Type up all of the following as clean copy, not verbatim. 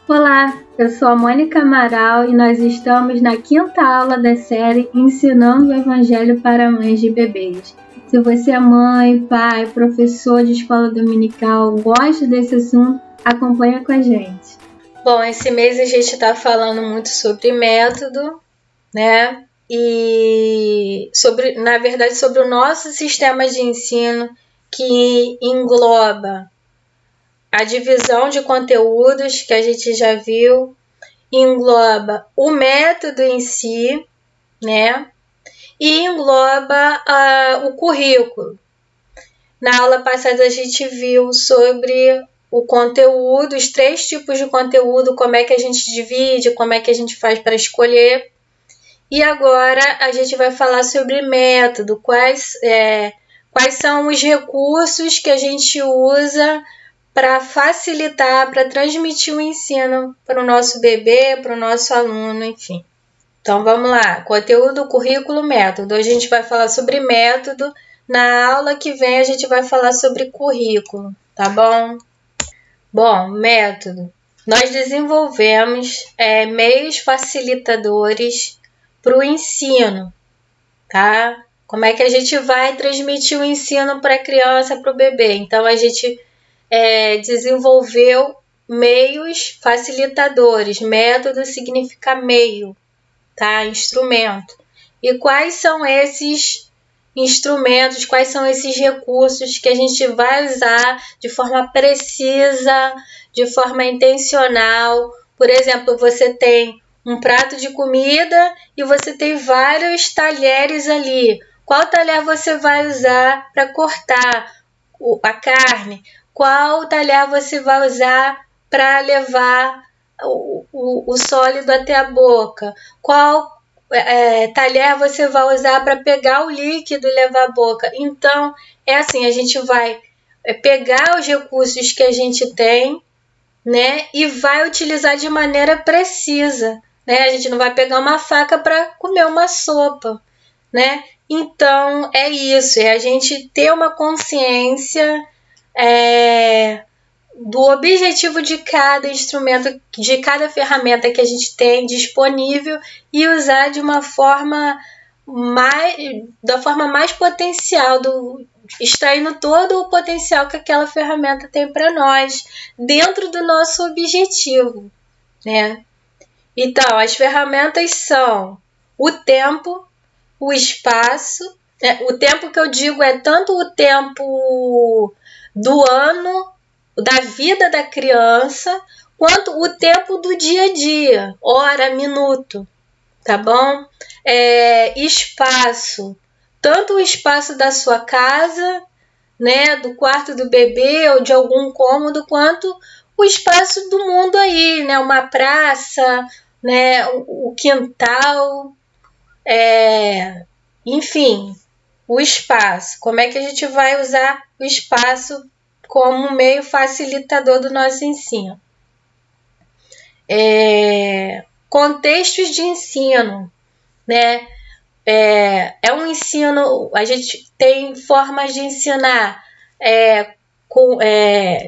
Olá, eu sou a Mônica Amaral e nós estamos na 5ª aula da série Ensinando o Evangelho para Mães de Bebês. Se você é mãe, pai, professor de escola dominical, gosta desse assunto, acompanha com a gente. Bom, esse mês a gente está falando muito sobre método, né? E sobre o nosso sistema de ensino, que engloba a divisão de conteúdos, que a gente já viu, engloba o método em si, né? E engloba o currículo. Na aula passada a gente viu sobre o conteúdo, os 3 tipos de conteúdo, como é que a gente divide, como é que a gente faz para escolher. E agora a gente vai falar sobre método, quais são os recursos que a gente usa para facilitar, para transmitir o ensino para o nosso bebê, para o nosso aluno, enfim. Então vamos lá, conteúdo, currículo, método. Hoje a gente vai falar sobre método, na aula que vem a gente vai falar sobre currículo, tá bom? Bom, método. Nós desenvolvemos meios facilitadores para o ensino, tá? Como é que a gente vai transmitir o ensino para a criança, para o bebê? Então, a gente desenvolveu meios facilitadores. Método significa meio, tá? Instrumento. E quais são esses instrumentos, quais são esses recursos que a gente vai usar de forma precisa, de forma intencional? Por exemplo, você tem um prato de comida e você tem vários talheres ali. Qual talher você vai usar para cortar a carne? Qual talher você vai usar para levar o sólido até a boca? Qual talher você vai usar para pegar o líquido e levar à boca? Então, assim, a gente vai pegar os recursos que a gente tem, né, e vai utilizar de maneira precisa, né? A gente não vai pegar uma faca para comer uma sopa, né? Então, é isso, é a gente ter uma consciência do objetivo de cada instrumento, de cada ferramenta que a gente tem disponível e usar de uma forma mais potencial, extraindo todo o potencial que aquela ferramenta tem para nós, dentro do nosso objetivo, né? Então, as ferramentas são o tempo, o espaço, o tempo que eu digo é tanto o tempo do ano, da vida da criança, quanto o tempo do dia a dia, hora, minuto, tá bom? Espaço, tanto o espaço da sua casa, né, do quarto do bebê ou de algum cômodo, quanto o espaço do mundo aí, né, uma praça, né, o quintal, enfim, o espaço. Como é que a gente vai usar o espaço como meio facilitador do nosso ensino? Contextos de ensino, né? É um ensino, a gente tem formas de ensinar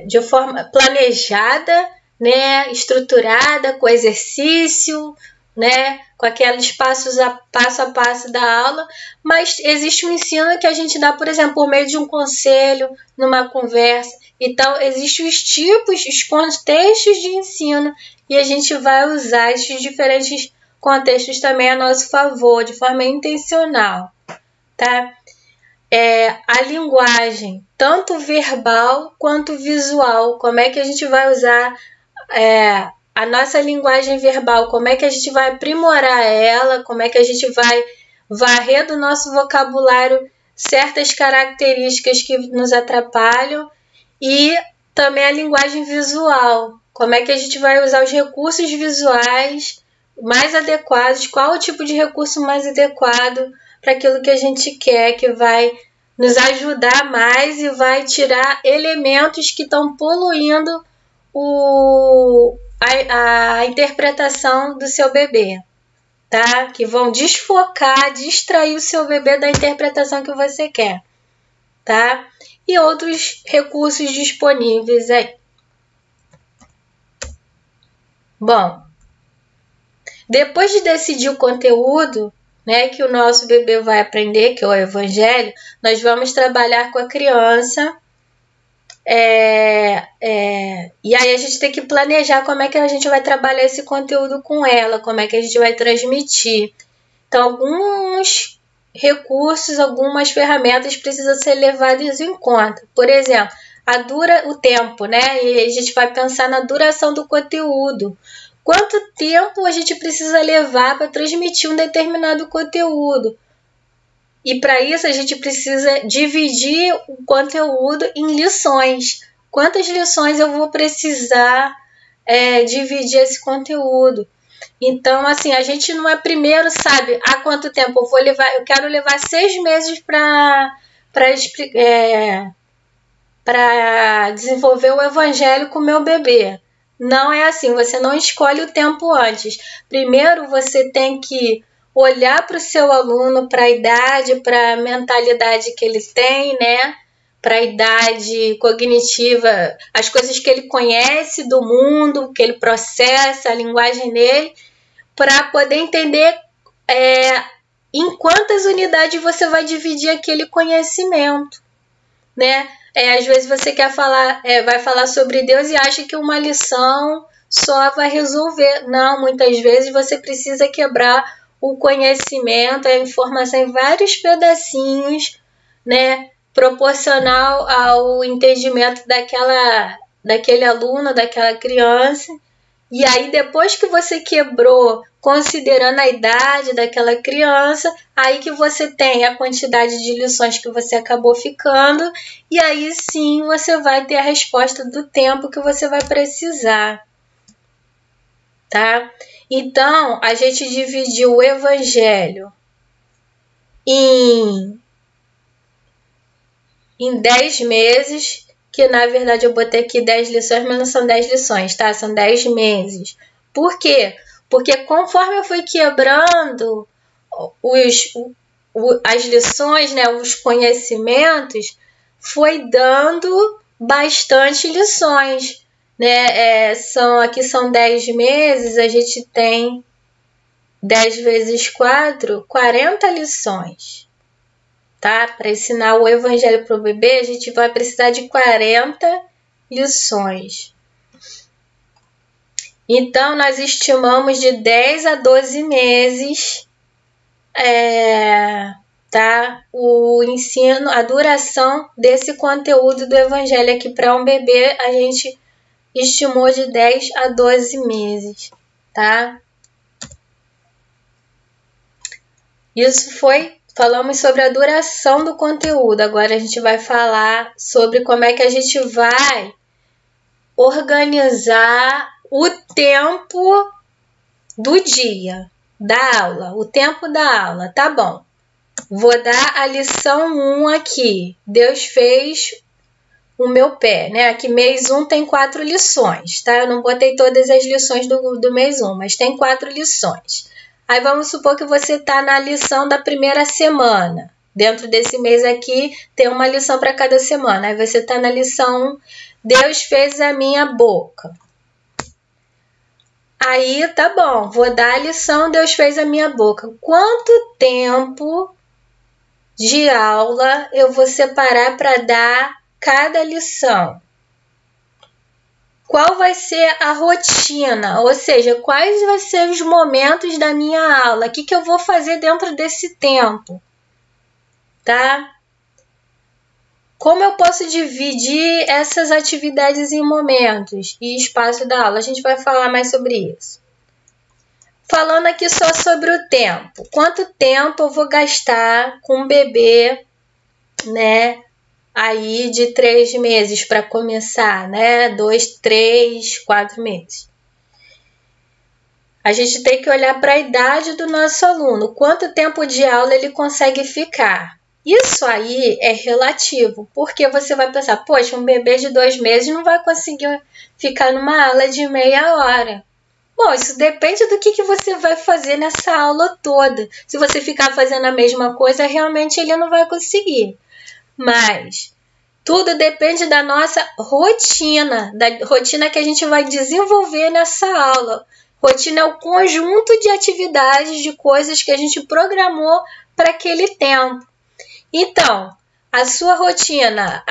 de forma planejada, né? Estruturada, com exercício, né? Com aqueles passo a passo da aula, mas existe um ensino que a gente dá, por exemplo, por meio de um conselho, numa conversa. Então, existem os tipos, os contextos de ensino, e a gente vai usar esses diferentes contextos também a nosso favor, de forma intencional, tá? A linguagem, tanto verbal quanto visual, como é que a gente vai usar a nossa linguagem verbal, como é que a gente vai aprimorar ela, como é que a gente vai varrer do nosso vocabulário certas características que nos atrapalham, e também a linguagem visual, como é que a gente vai usar os recursos visuais mais adequados, qual o tipo de recurso mais adequado para aquilo que a gente quer, que vai nos ajudar mais e vai tirar elementos que estão poluindo a interpretação do seu bebê, tá? Que vão desfocar, distrair o seu bebê da interpretação que você quer, tá? E outros recursos disponíveis aí. Bom, depois de decidir o conteúdo, né, que o nosso bebê vai aprender, que é o Evangelho, nós vamos trabalhar com a criança. E aí a gente tem que planejar como é que a gente vai trabalhar esse conteúdo com ela, como é que a gente vai transmitir. Então, alguns recursos, algumas ferramentas precisam ser levadas em conta. Por exemplo, o tempo, né? E a gente vai pensar na duração do conteúdo. Quanto tempo a gente precisa levar para transmitir um determinado conteúdo? E para isso a gente precisa dividir o conteúdo em lições. Quantas lições eu vou precisar dividir esse conteúdo? Então, assim, a gente não é primeiro, sabe, há quanto tempo eu vou levar. Eu quero levar 6 meses para desenvolver o Evangelho com o meu bebê. Não é assim, você não escolhe o tempo antes. Primeiro você tem que olhar para o seu aluno, para a idade, para a mentalidade que ele tem, né? Para a idade cognitiva, as coisas que ele conhece do mundo, que ele processa, a linguagem dele, para poder entender em quantas unidades você vai dividir aquele conhecimento, né? Às vezes você quer falar, vai falar sobre Deus e acha que uma lição só vai resolver. Não, muitas vezes você precisa quebrar o conhecimento, a informação em vários pedacinhos, né? Proporcional ao entendimento daquele aluno, daquela criança. E aí, depois que você quebrou, considerando a idade daquela criança, aí que você tem a quantidade de lições que você acabou ficando, e aí sim você vai ter a resposta do tempo que você vai precisar, tá? Então, a gente dividiu o Evangelho em 10 meses, que na verdade eu botei aqui 10 lições, mas não são 10 lições, tá? São 10 meses. Por quê? Porque conforme eu fui quebrando as lições, né, os conhecimentos, foi dando bastante lições, né? Aqui são 10 meses, a gente tem 10 vezes 4, 40 lições. Tá? Para ensinar o Evangelho para o bebê, a gente vai precisar de 40 lições. Então, nós estimamos de 10 a 12 meses tá? O ensino, a duração desse conteúdo do Evangelho aqui para um bebê, a gente estimou de 10 a 12 meses. Tá? Falamos sobre a duração do conteúdo. Agora a gente vai falar sobre como é que a gente vai organizar o tempo do dia, da aula, o tempo da aula. Tá bom. Vou dar a lição 1 aqui. Deus fez o meu pé, né? Aqui mês 1 tem 4 lições, tá? Eu não botei todas as lições do mês 1, mas tem 4 lições. Aí vamos supor que você está na lição da primeira semana. Dentro desse mês aqui, tem uma lição para cada semana. Aí você está na lição 1, Deus fez a minha boca. Aí, tá bom, vou dar a lição, Deus fez a minha boca. Quanto tempo de aula eu vou separar para dar cada lição? Qual vai ser a rotina? Ou seja, quais vão ser os momentos da minha aula? O que eu vou fazer dentro desse tempo? Tá? Como eu posso dividir essas atividades em momentos e espaço da aula? A gente vai falar mais sobre isso. Falando aqui só sobre o tempo. Quanto tempo eu vou gastar com um bebê, né? Aí de 3 meses para começar, né? 2, 3, 4 meses. A gente tem que olhar para a idade do nosso aluno. Quanto tempo de aula ele consegue ficar? Isso aí é relativo, porque você vai pensar, poxa, um bebê de 2 meses não vai conseguir ficar numa aula de meia hora. Bom, isso depende do que você vai fazer nessa aula toda. Se você ficar fazendo a mesma coisa, realmente ele não vai conseguir. Mas Tudo depende da nossa rotina, da rotina que a gente vai desenvolver nessa aula. Rotina é o conjunto de atividades, de coisas que a gente programou para aquele tempo. Então, a sua rotina,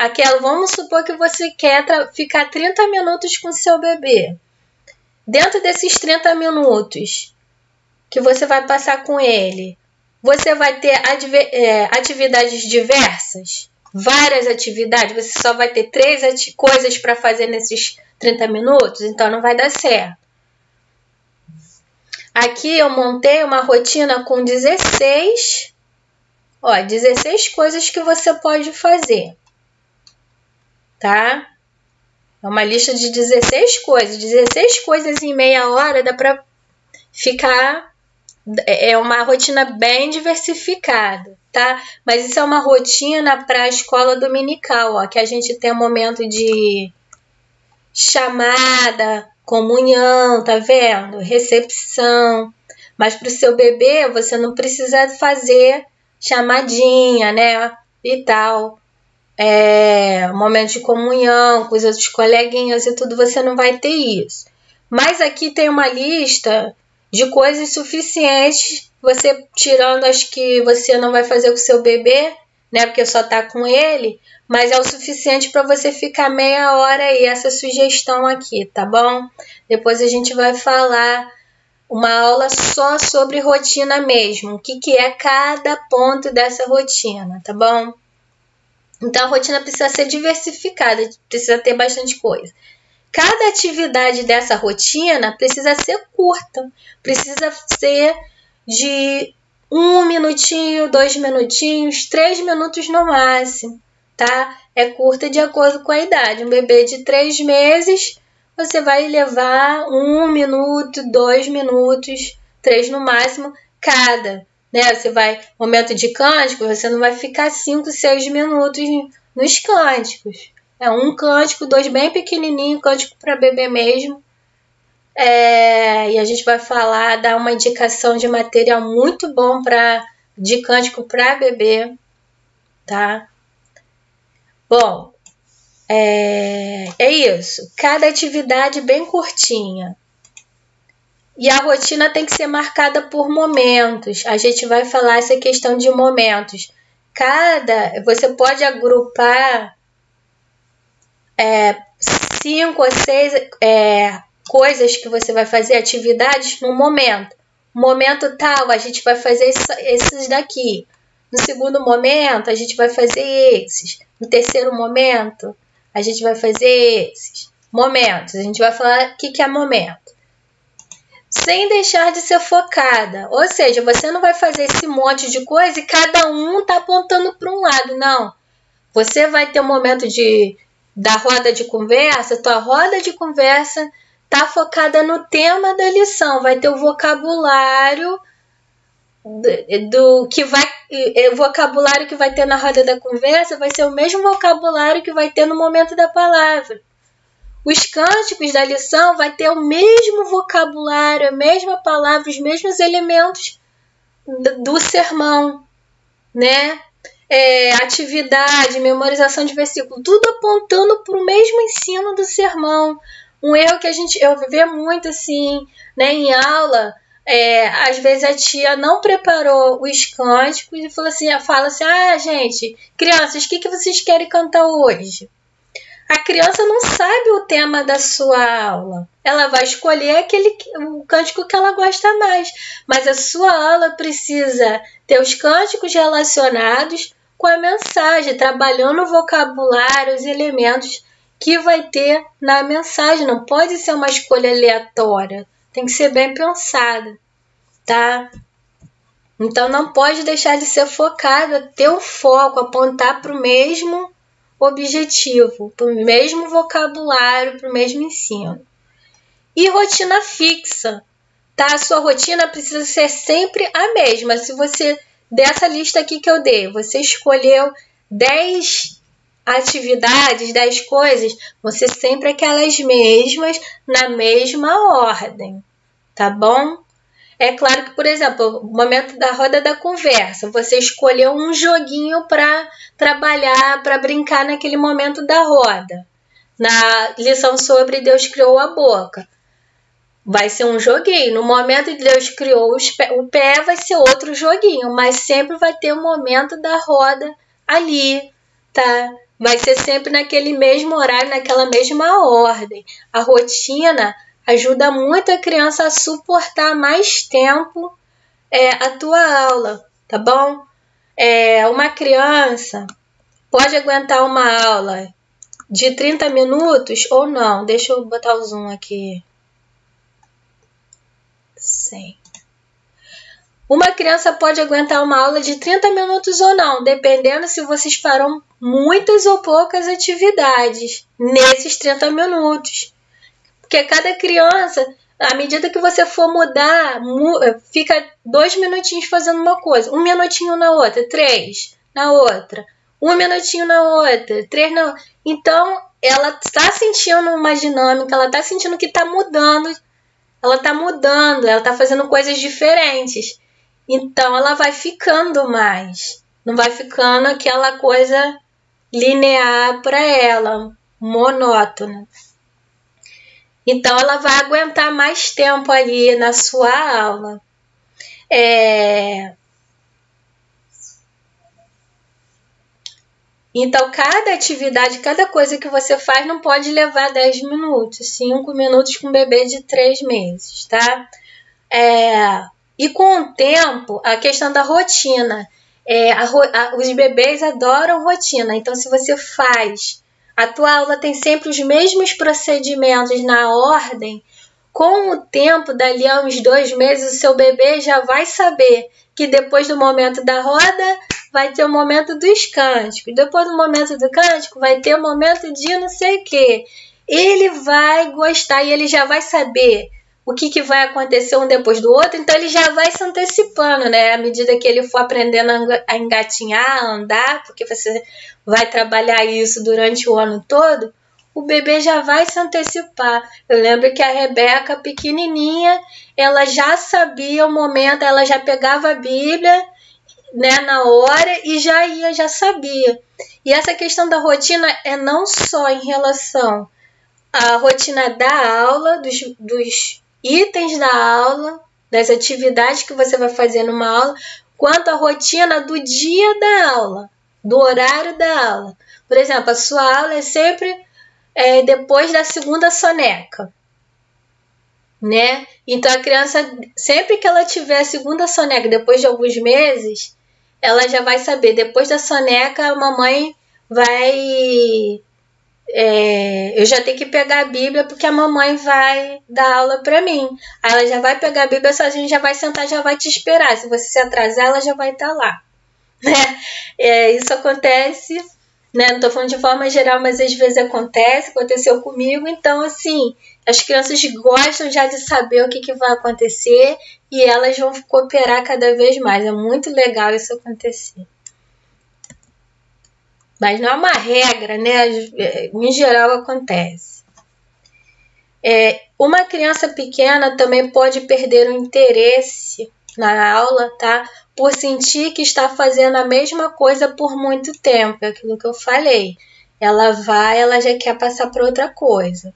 vamos supor que você quer ficar 30 minutos com seu bebê. Dentro desses 30 minutos que você vai passar com ele, você vai ter atividades diversas, várias atividades, você só vai ter 3 coisas para fazer nesses 30 minutos, então não vai dar certo. Aqui eu montei uma rotina com 16 coisas que você pode fazer, tá? É uma lista de 16 coisas. 16 coisas em meia hora dá para ficar... É uma rotina bem diversificada, tá? Mas isso é uma rotina para a escola dominical, que a gente tem um momento de chamada, comunhão, tá vendo? Recepção. Mas para o seu bebê, você não precisa fazer chamadinha, né? E tal. Momento de comunhão com os outros coleguinhas e tudo, você não vai ter isso. Mas aqui tem uma lista de coisas suficientes, você tirando as que você não vai fazer com o seu bebê, né? Porque só tá com ele, mas é o suficiente para você ficar meia hora aí, essa sugestão aqui, tá bom? Depois a gente vai falar uma aula só sobre rotina mesmo, o que é cada ponto dessa rotina, tá bom? Então a rotina precisa ser diversificada, precisa ter bastante coisa. Cada atividade dessa rotina precisa ser curta, precisa ser de 1 minutinho, 2 minutinhos, 3 minutos no máximo, tá? É curta de acordo com a idade. Um bebê de 3 meses, você vai levar 1 minuto, 2 minutos, 3 no máximo, cada, né? Você vai, momento de cântico, você não vai ficar 5, 6 minutos nos cânticos. É um cântico, 2 bem pequenininho, cântico para bebê mesmo. E a gente vai dar uma indicação de material muito bom de cântico para bebê, tá? Bom, é isso. Cada atividade bem curtinha. E a rotina tem que ser marcada por momentos. A gente vai falar essa questão de momentos. Você pode agrupar 5 ou 6 coisas que você vai fazer, atividades no momento. No momento tal, a gente vai fazer esses daqui. No segundo momento, a gente vai fazer esses. No terceiro momento, a gente vai fazer esses. Momentos. A gente vai falar o que é momento. Sem deixar de ser focada. Ou seja, você não vai fazer esse monte de coisa e cada um tá apontando para um lado. Não. Você vai ter um momento da roda de conversa, tua roda de conversa está focada no tema da lição, vai ter o vocabulário o vocabulário que vai ter na roda da conversa vai ser o mesmo vocabulário que vai ter no momento da palavra. Os cânticos da lição vai ter o mesmo vocabulário, a mesma palavra, os mesmos elementos do sermão, né? Atividade, memorização de versículo, tudo apontando para o mesmo ensino do sermão. Um erro que eu vejo muito assim, né, em aula, às vezes a tia não preparou os cânticos e fala assim, gente, crianças, o que vocês querem cantar hoje? A criança não sabe o tema da sua aula. Ela vai escolher o cântico que ela gosta mais. Mas a sua aula precisa ter os cânticos relacionados com a mensagem, trabalhando o vocabulário, os elementos que vai ter na mensagem. Não pode ser uma escolha aleatória. Tem que ser bem pensada, tá? Então não pode deixar de ser focada, ter o foco, apontar para o mesmo objetivo, para o mesmo vocabulário, para o mesmo ensino. E rotina fixa, tá? A sua rotina precisa ser sempre a mesma. Se você, dessa lista aqui que eu dei, você escolheu 10 atividades, 10 coisas, vão ser sempre aquelas mesmas, na mesma ordem, tá bom? É claro que, por exemplo, o momento da roda da conversa, você escolheu um joguinho para trabalhar, para brincar naquele momento da roda. Na lição sobre Deus criou a boca, vai ser um joguinho. No momento que Deus criou o pé, vai ser outro joguinho, mas sempre vai ter o momento da roda ali, tá? Vai ser sempre naquele mesmo horário, naquela mesma ordem. A rotina ajuda muito a criança a suportar mais tempo a tua aula, tá bom? Uma criança pode aguentar uma aula de 30 minutos ou não. Deixa eu botar o zoom aqui. Sim. Uma criança pode aguentar uma aula de 30 minutos ou não, dependendo se vocês farão muitas ou poucas atividades nesses 30 minutos. Porque cada criança, à medida que você for mudar, fica 2 minutinhos fazendo uma coisa, 1 minutinho na outra, 3 na outra, 1 minutinho na outra, 3 na outra. Então, ela está sentindo uma dinâmica, ela está sentindo que está mudando, ela está fazendo coisas diferentes. Então, ela vai ficando mais. Não vai ficando aquela coisa linear para ela, monótona. Então, ela vai aguentar mais tempo ali na sua aula. Então, cada atividade, cada coisa que você faz não pode levar 10 minutos, 5 minutos com um bebê de 3 meses, tá? E com o tempo, a questão da rotina. Os bebês adoram rotina. Então, se você faz, a tua aula tem sempre os mesmos procedimentos na ordem, com o tempo, dali a uns 2 meses, o seu bebê já vai saber que depois do momento da roda, vai ter o momento dos cânticos. Depois do momento do cântico, vai ter o momento de não sei o quê. Ele vai gostar e ele já vai saber o que vai acontecer um depois do outro, então ele já vai se antecipando, né? À medida que ele for aprendendo a engatinhar, a andar, porque você vai trabalhar isso durante o ano todo, o bebê já vai se antecipar. Eu lembro que a Rebeca, pequenininha, ela já sabia o momento, ela já pegava a Bíblia, né, na hora e já sabia. E essa questão da rotina é não só em relação à rotina da aula, dos itens da aula, das atividades que você vai fazer numa aula, quanto a rotina do dia da aula, do horário da aula. Por exemplo, a sua aula é sempre depois da segunda soneca, né? Então a criança, sempre que ela tiver a segunda soneca, depois de alguns meses, ela já vai saber, depois da soneca a mamãe vai... eu já tenho que pegar a Bíblia porque a mamãe vai dar aula para mim. Aí ela já vai pegar a Bíblia sozinha, já vai sentar, já vai te esperar. Se você se atrasar, ela já vai estar lá, né? Isso acontece, né? Não estou falando de forma geral, mas às vezes aconteceu comigo. Então, assim, as crianças gostam já de saber o que vai acontecer e elas vão cooperar cada vez mais. É muito legal isso acontecer. Mas não é uma regra, né? Em geral acontece. Uma criança pequena também pode perder o interesse na aula, tá? Por sentir que está fazendo a mesma coisa por muito tempo. É aquilo que eu falei. Ela já quer passar para outra coisa.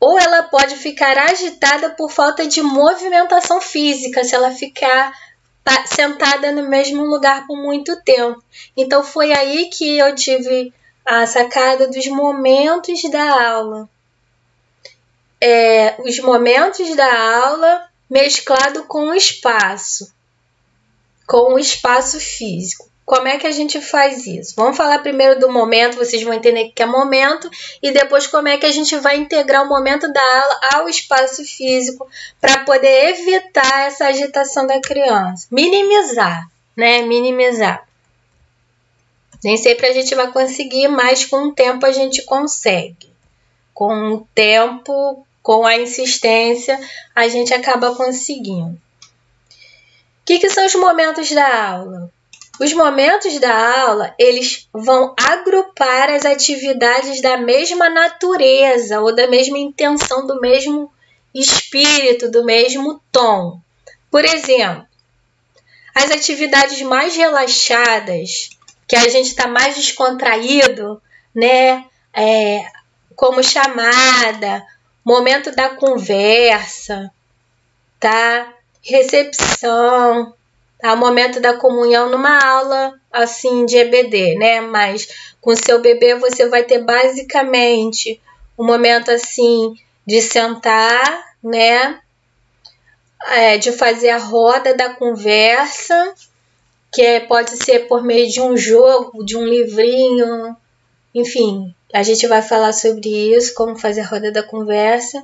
Ou ela pode ficar agitada por falta de movimentação física, se ela ficar sentada no mesmo lugar por muito tempo. Então foi aí que eu tive a sacada dos momentos da aula. Os momentos da aula mesclado com o espaço físico. Como é que a gente faz isso? Vamos falar primeiro do momento, vocês vão entender o que é momento, e depois como é que a gente vai integrar o momento da aula ao espaço físico para poder evitar essa agitação da criança. Minimizar, né? Minimizar. Nem sempre a gente vai conseguir, mas com o tempo a gente consegue. Com o tempo, com a insistência, a gente acaba conseguindo. O que são os momentos da aula? Os momentos da aula, eles vão agrupar as atividades da mesma natureza ou da mesma intenção, do mesmo espírito, do mesmo tom, Por exemplo, as atividades mais relaxadas, que a gente está mais descontraído, né? Como chamada, momento da conversa, tá? Recepção, tá? Momento da comunhão numa aula assim de EBD, né? Mas com seu bebê você vai ter basicamente um momento assim de sentar, né? De fazer a roda da conversa, que pode ser por meio de um jogo, de um livrinho, enfim, a gente vai falar sobre isso, como fazer a roda da conversa.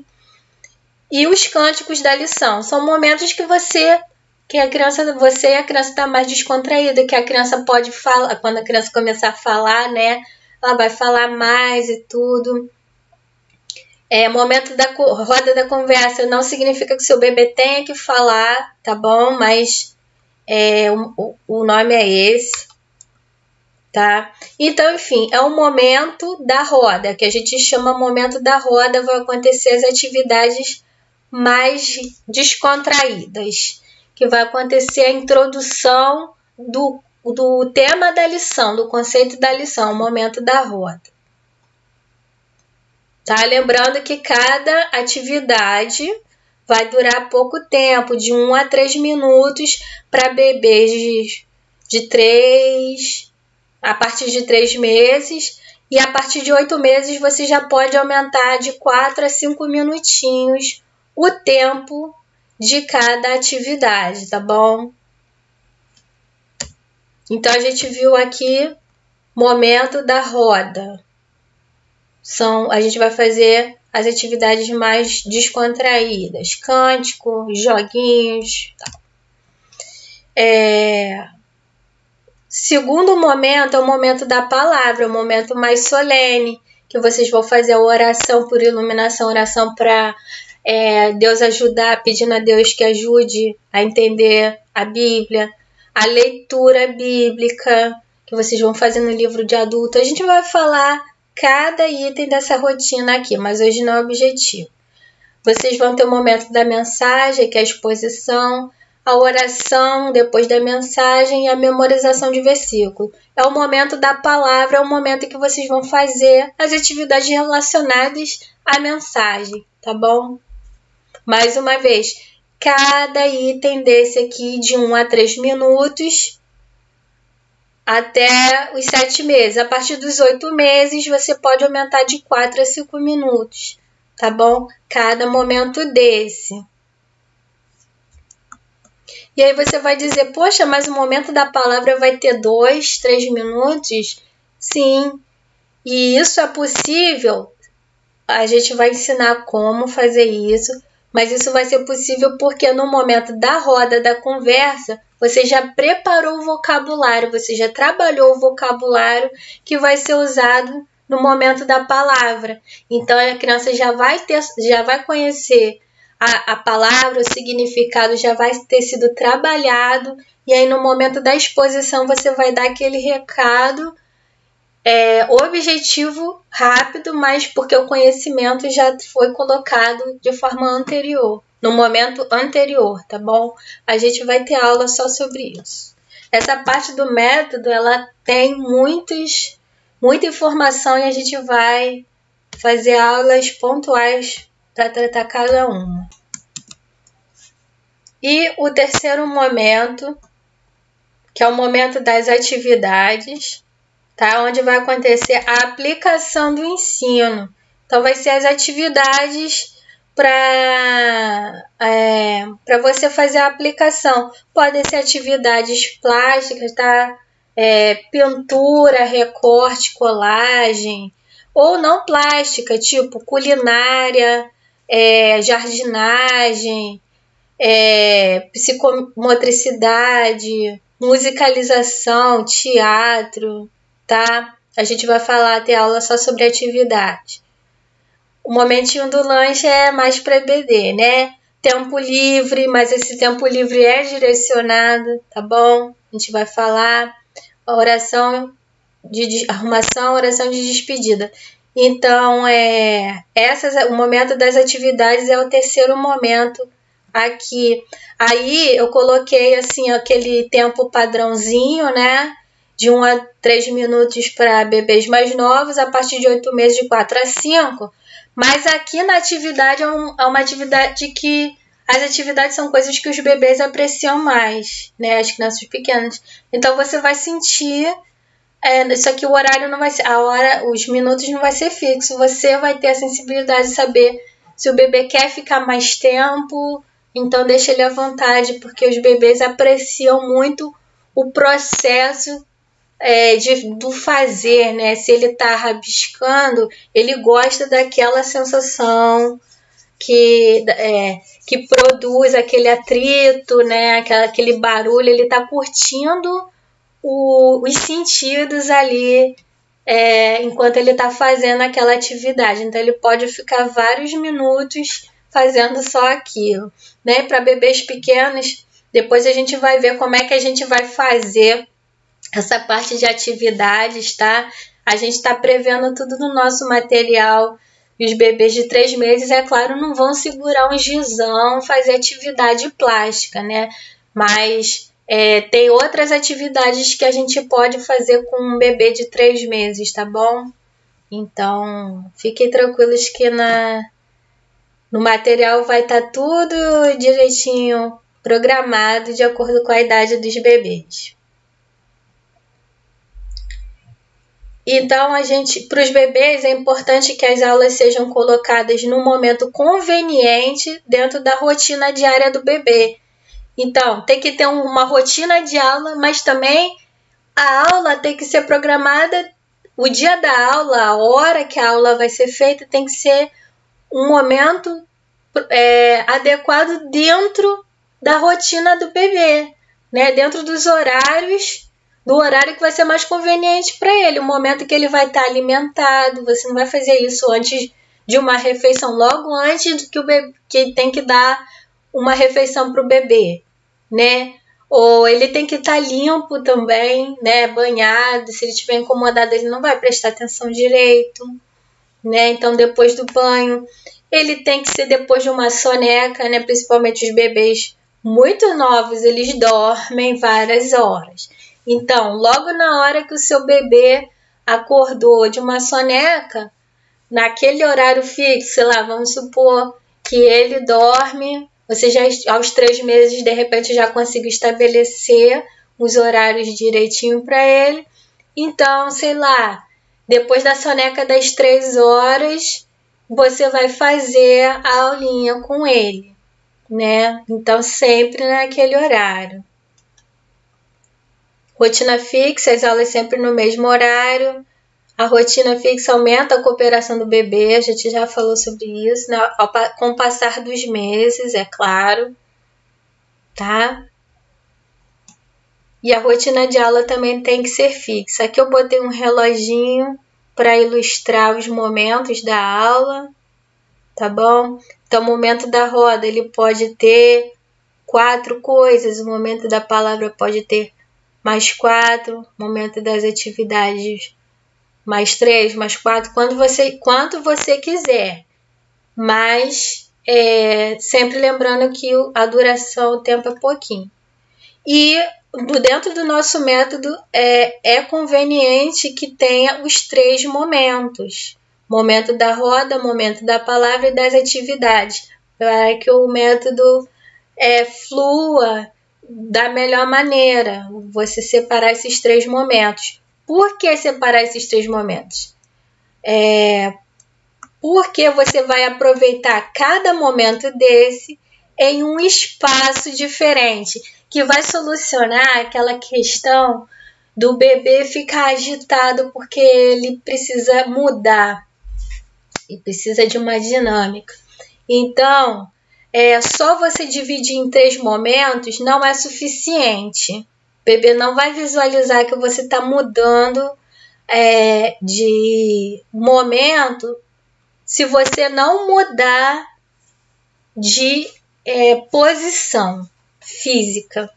E os cânticos da lição, são momentos que você e a criança está mais descontraída, que a criança pode falar, quando a criança começar a falar, né, ela vai falar mais e tudo. Momento da roda da conversa não significa que seu bebê tenha que falar, tá bom? Mas o nome é esse, tá? Então, enfim, é o momento da roda, que a gente chama momento da roda, vão acontecer as atividades mais descontraídas, que vai acontecer a introdução do tema da lição, do conceito da lição, o momento da roda. Tá? Lembrando que cada atividade vai durar pouco tempo, de 1 a 3 minutos, para bebês a partir de 3 meses, e a partir de 8 meses você já pode aumentar de 4 a 5 minutinhos o tempo de cada atividade, tá bom? Então, a gente viu aqui momento da roda. A gente vai fazer as atividades mais descontraídas, cântico, joguinhos, tal. Segundo momento é o momento da palavra, o momento mais solene, que vocês vão fazer a oração por iluminação, oração para Deus ajudar, pedindo a Deus que ajude a entender a Bíblia, a leitura bíblica, que vocês vão fazer no livro de adulto. A gente vai falar cada item dessa rotina aqui, mas hoje não é o objetivo. Vocês vão ter o momento da mensagem, que é a exposição, a oração depois da mensagem e a memorização de versículo. É o momento da palavra, é o momento em que vocês vão fazer as atividades relacionadas à mensagem, tá bom? Mais uma vez, cada item desse aqui de 1 a 3 minutos até os 7 meses. A partir dos 8 meses, você pode aumentar de 4 a 5 minutos, tá bom? Cada momento desse. E aí você vai dizer, poxa, mas o momento da palavra vai ter 2, 3 minutos? Sim, e isso é possível. A gente vai ensinar como fazer isso, mas isso vai ser possível porque no momento da roda da conversa, você já preparou o vocabulário, você já trabalhou o vocabulário que vai ser usado no momento da palavra. Então, a criança já vai conhecer a palavra, o significado já vai ter sido trabalhado, e aí no momento da exposição você vai dar aquele recado objetivo, rápido, mas porque o conhecimento já foi colocado de forma anterior, no momento anterior, tá bom? A gente vai ter aula só sobre isso. Essa parte do método, ela tem muita informação e a gente vai fazer aulas pontuais para tratar cada uma. E o terceiro momento, que é o momento das atividades, tá? Onde vai acontecer a aplicação do ensino. Então, vai ser as atividades para você fazer a aplicação. Podem ser atividades plásticas, tá? Pintura, recorte, colagem, ou não plástica, tipo culinária, jardinagem, psicomotricidade, musicalização, teatro, tá? A gente vai ter aula só sobre atividade. O momentinho do lanche é mais para EBD, né? Tempo livre, mas esse tempo livre é direcionado, tá bom? A gente vai falar a oração de arrumação, oração de despedida. Então, o momento das atividades é o terceiro momento aqui. Aí eu coloquei assim aquele tempo padrãozinho, né? De 1 a 3 minutos para bebês mais novos, a partir de 8 meses, de 4 a 5. Mas aqui na atividade é uma atividade que... As atividades são coisas que os bebês apreciam mais, né? As crianças pequenas. Então você vai sentir... Isso aqui o horário não vai ser... os minutos não vai ser fixo. Você vai ter a sensibilidade de saber se o bebê quer ficar mais tempo. Então deixa ele à vontade, porque os bebês apreciam muito o processo do fazer, né? Se ele está rabiscando, ele gosta daquela sensação que produz aquele atrito, né? Aquele barulho, ele está curtindo os sentidos ali enquanto ele está fazendo aquela atividade. Então ele pode ficar vários minutos fazendo só aquilo, né? Para bebês pequenos, depois a gente vai ver como é que a gente vai fazer essa parte de atividades, tá? A gente está prevendo tudo no nosso material. E os bebês de 3 meses, é claro, não vão segurar um gizão, fazer atividade plástica, né? Mas tem outras atividades que a gente pode fazer com um bebê de 3 meses, tá bom? Então, fiquem tranquilos que no material vai estar tudo direitinho programado de acordo com a idade dos bebês. Então, para os bebês, é importante que as aulas sejam colocadas no momento conveniente dentro da rotina diária do bebê. Então, tem que ter uma rotina de aula, mas também a aula tem que ser programada, o dia da aula, a hora que a aula vai ser feita, tem que ser um momento adequado dentro da rotina do bebê, né? Dentro dos horários, do horário que vai ser mais conveniente para ele, o momento que ele vai estar alimentado. Você não vai fazer isso antes de uma refeição, logo antes do que o bebê, que tem que dar uma refeição para o bebê, né? Ou ele tem que estar limpo também, né? Banhado. Se ele estiver incomodado, ele não vai prestar atenção direito, né? Então, depois do banho, ele tem que ser depois de uma soneca, né? Principalmente os bebês muito novos, eles dormem várias horas. Então, logo na hora que o seu bebê acordou de uma soneca, naquele horário fixo, sei lá, vamos supor que ele dorme, você já aos 3 meses, de repente, já conseguiu estabelecer os horários direitinho para ele. Então, sei lá, depois da soneca das 3 horas, você vai fazer a aulinha com ele, né? Então, sempre naquele horário. Rotina fixa, as aulas sempre no mesmo horário. A rotina fixa aumenta a cooperação do bebê, a gente já falou sobre isso, né? Com o passar dos meses, é claro, tá? E a rotina de aula também tem que ser fixa. Aqui eu botei um reloginho para ilustrar os momentos da aula, tá bom? Então, o momento da roda, ele pode ter 4 coisas, o momento da palavra pode ter mais 4, momento das atividades mais 3, mais 4, quanto você quiser. Mas sempre lembrando que a duração, o tempo é pouquinho. E dentro do nosso método é conveniente que tenha os 3 momentos. Momento da roda, momento da palavra e das atividades. Para que o método flua da melhor maneira, você separar esses 3 momentos. Por que separar esses 3 momentos? Porque você vai aproveitar cada momento desse em um espaço diferente, que vai solucionar aquela questão do bebê ficar agitado porque ele precisa mudar e precisa de uma dinâmica. Então, só você dividir em 3 momentos não é suficiente. O bebê não vai visualizar que você está mudando de momento se você não mudar de posição física.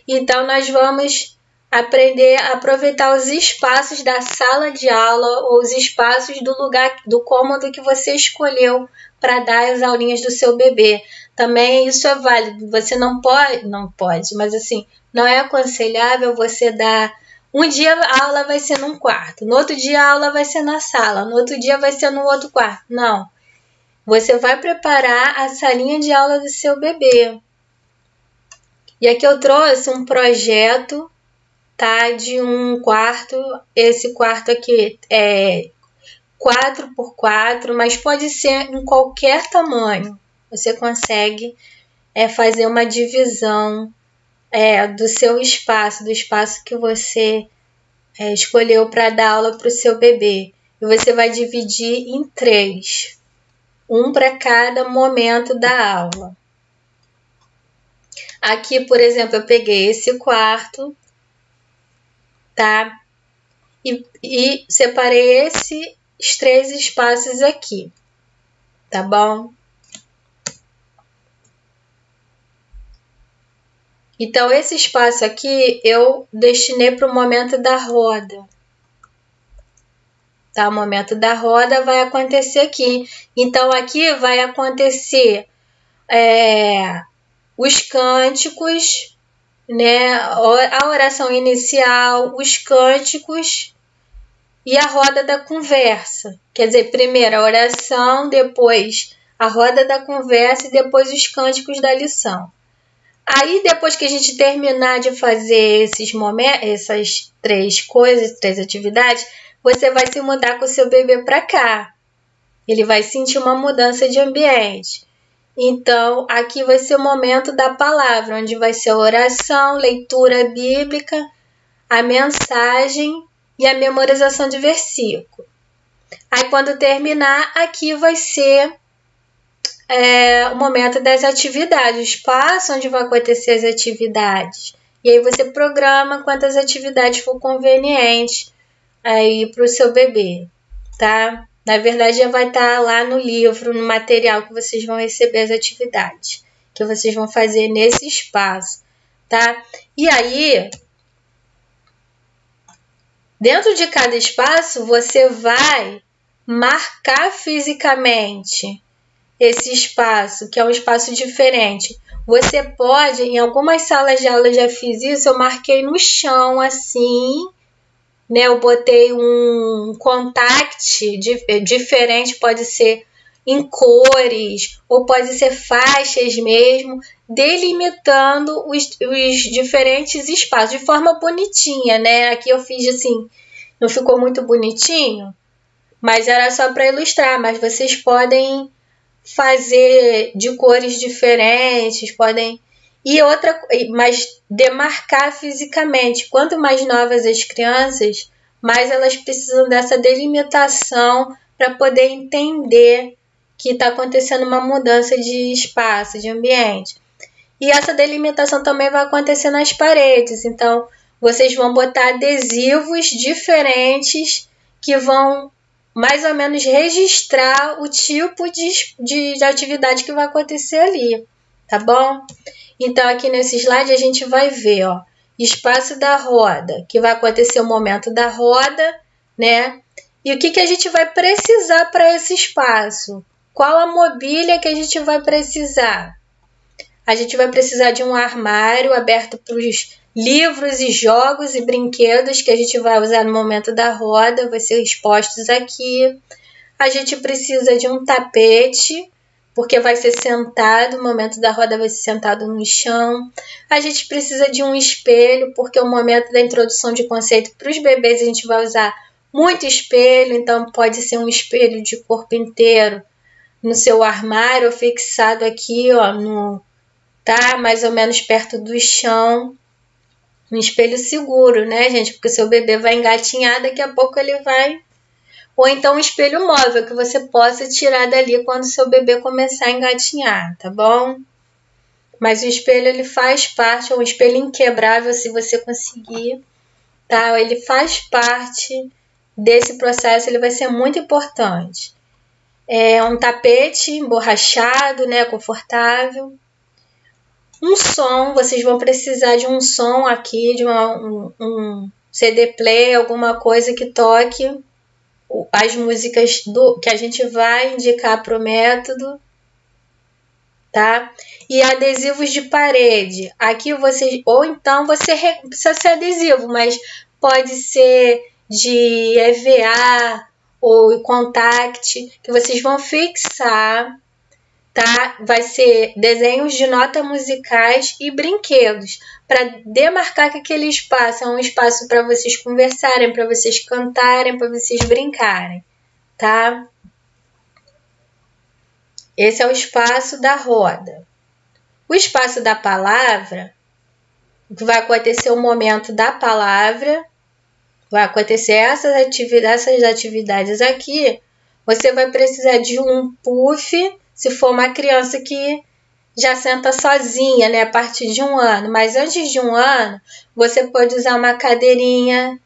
Então, nós vamos aprender a aproveitar os espaços da sala de aula ou os espaços do lugar, do cômodo que você escolheu para dar as aulinhas do seu bebê. também isso é válido. Você não pode, mas assim, não é aconselhável você dar. Um dia a aula vai ser num quarto, no outro dia a aula vai ser na sala, no outro dia vai ser no outro quarto. Não. Você vai preparar a salinha de aula do seu bebê. E aqui eu trouxe um projeto, tá, de um quarto. Esse quarto aqui é 4x4, mas pode ser em qualquer tamanho. Você consegue fazer uma divisão do seu espaço, do espaço que você escolheu para dar aula para o seu bebê. E você vai dividir em 3, um para cada momento da aula. Aqui, por exemplo, eu peguei esse quarto, tá? E separei esses 3 espaços aqui, tá bom? Então, esse espaço aqui eu destinei para o momento da roda. Tá? O momento da roda vai acontecer aqui. Então, aqui vai acontecer os cânticos, né? A oração inicial, os cânticos e a roda da conversa. Quer dizer, primeiro a oração, depois a roda da conversa e depois os cânticos da lição. Aí, depois que a gente terminar de fazer essas 3 coisas, 3 atividades, você vai se mudar com o seu bebê para cá. Ele vai sentir uma mudança de ambiente. Então, aqui vai ser o momento da palavra, onde vai ser a oração, leitura bíblica, a mensagem e a memorização de versículo. Aí, quando terminar, aqui vai ser o momento das atividades, o espaço onde vai acontecer as atividades. E aí você programa quantas atividades for conveniente aí para o seu bebê, tá? Na verdade, já vai estar lá no livro, no material que vocês vão receber as atividades que vocês vão fazer nesse espaço, tá? E aí, dentro de cada espaço, você vai marcar fisicamente esse espaço, que é um espaço diferente. Você pode, em algumas salas de aula eu já fiz isso, eu marquei no chão assim, né? Eu botei um contact diferente, pode ser em cores, ou pode ser faixas mesmo, delimitando os diferentes espaços, de forma bonitinha, né? Aqui eu fiz assim, não ficou muito bonitinho, mas era só para ilustrar, mas vocês podem fazer de cores diferentes, podem. Mas demarcar fisicamente. Quanto mais novas as crianças, mais elas precisam dessa delimitação para poder entender que está acontecendo uma mudança de espaço, de ambiente. E essa delimitação também vai acontecer nas paredes. Então, vocês vão botar adesivos diferentes que vão mais ou menos registrar o tipo de atividade que vai acontecer ali, tá bom? Então, aqui nesse slide a gente vai ver, ó, espaço da roda, que vai acontecer o momento da roda, né? E o que a gente vai precisar para esse espaço? Qual a mobília que a gente vai precisar? A gente vai precisar de um armário aberto para os livros e jogos e brinquedos que a gente vai usar no momento da roda, vai ser expostos aqui. A gente precisa de um tapete, porque vai ser sentado, o momento da roda vai ser sentado no chão. A gente precisa de um espelho, porque o momento da introdução de conceito para os bebês a gente vai usar muito espelho, então pode ser um espelho de corpo inteiro no seu armário, ou fixado aqui, ó, tá mais ou menos perto do chão. Um espelho seguro, né, gente? Porque o seu bebê vai engatinhar, daqui a pouco ele vai. Ou então um espelho móvel, que você possa tirar dali quando o seu bebê começar a engatinhar, tá bom? Mas o espelho, ele faz parte, é um espelho inquebrável, se você conseguir, tá? Ele faz parte desse processo, ele vai ser muito importante. É um tapete emborrachado, né, confortável. Um som, vocês vão precisar de um som aqui, de um CD player, alguma coisa que toque as músicas que a gente vai indicar para o método. tá? E adesivos de parede. Aqui você, ou então você precisa ser adesivo, mas pode ser de EVA ou contact, que vocês vão fixar, tá? Vai ser desenhos de notas musicais e brinquedos, para demarcar que aquele espaço é um espaço para vocês conversarem, para vocês cantarem, para vocês brincarem, tá? Esse é o espaço da roda. O espaço da palavra, vai acontecer o momento da palavra, vai acontecer essas atividades aqui. Você vai precisar de um puff, se for uma criança que já senta sozinha, né, a partir de 1 ano. Mas antes de 1 ano, você pode usar uma cadeirinha,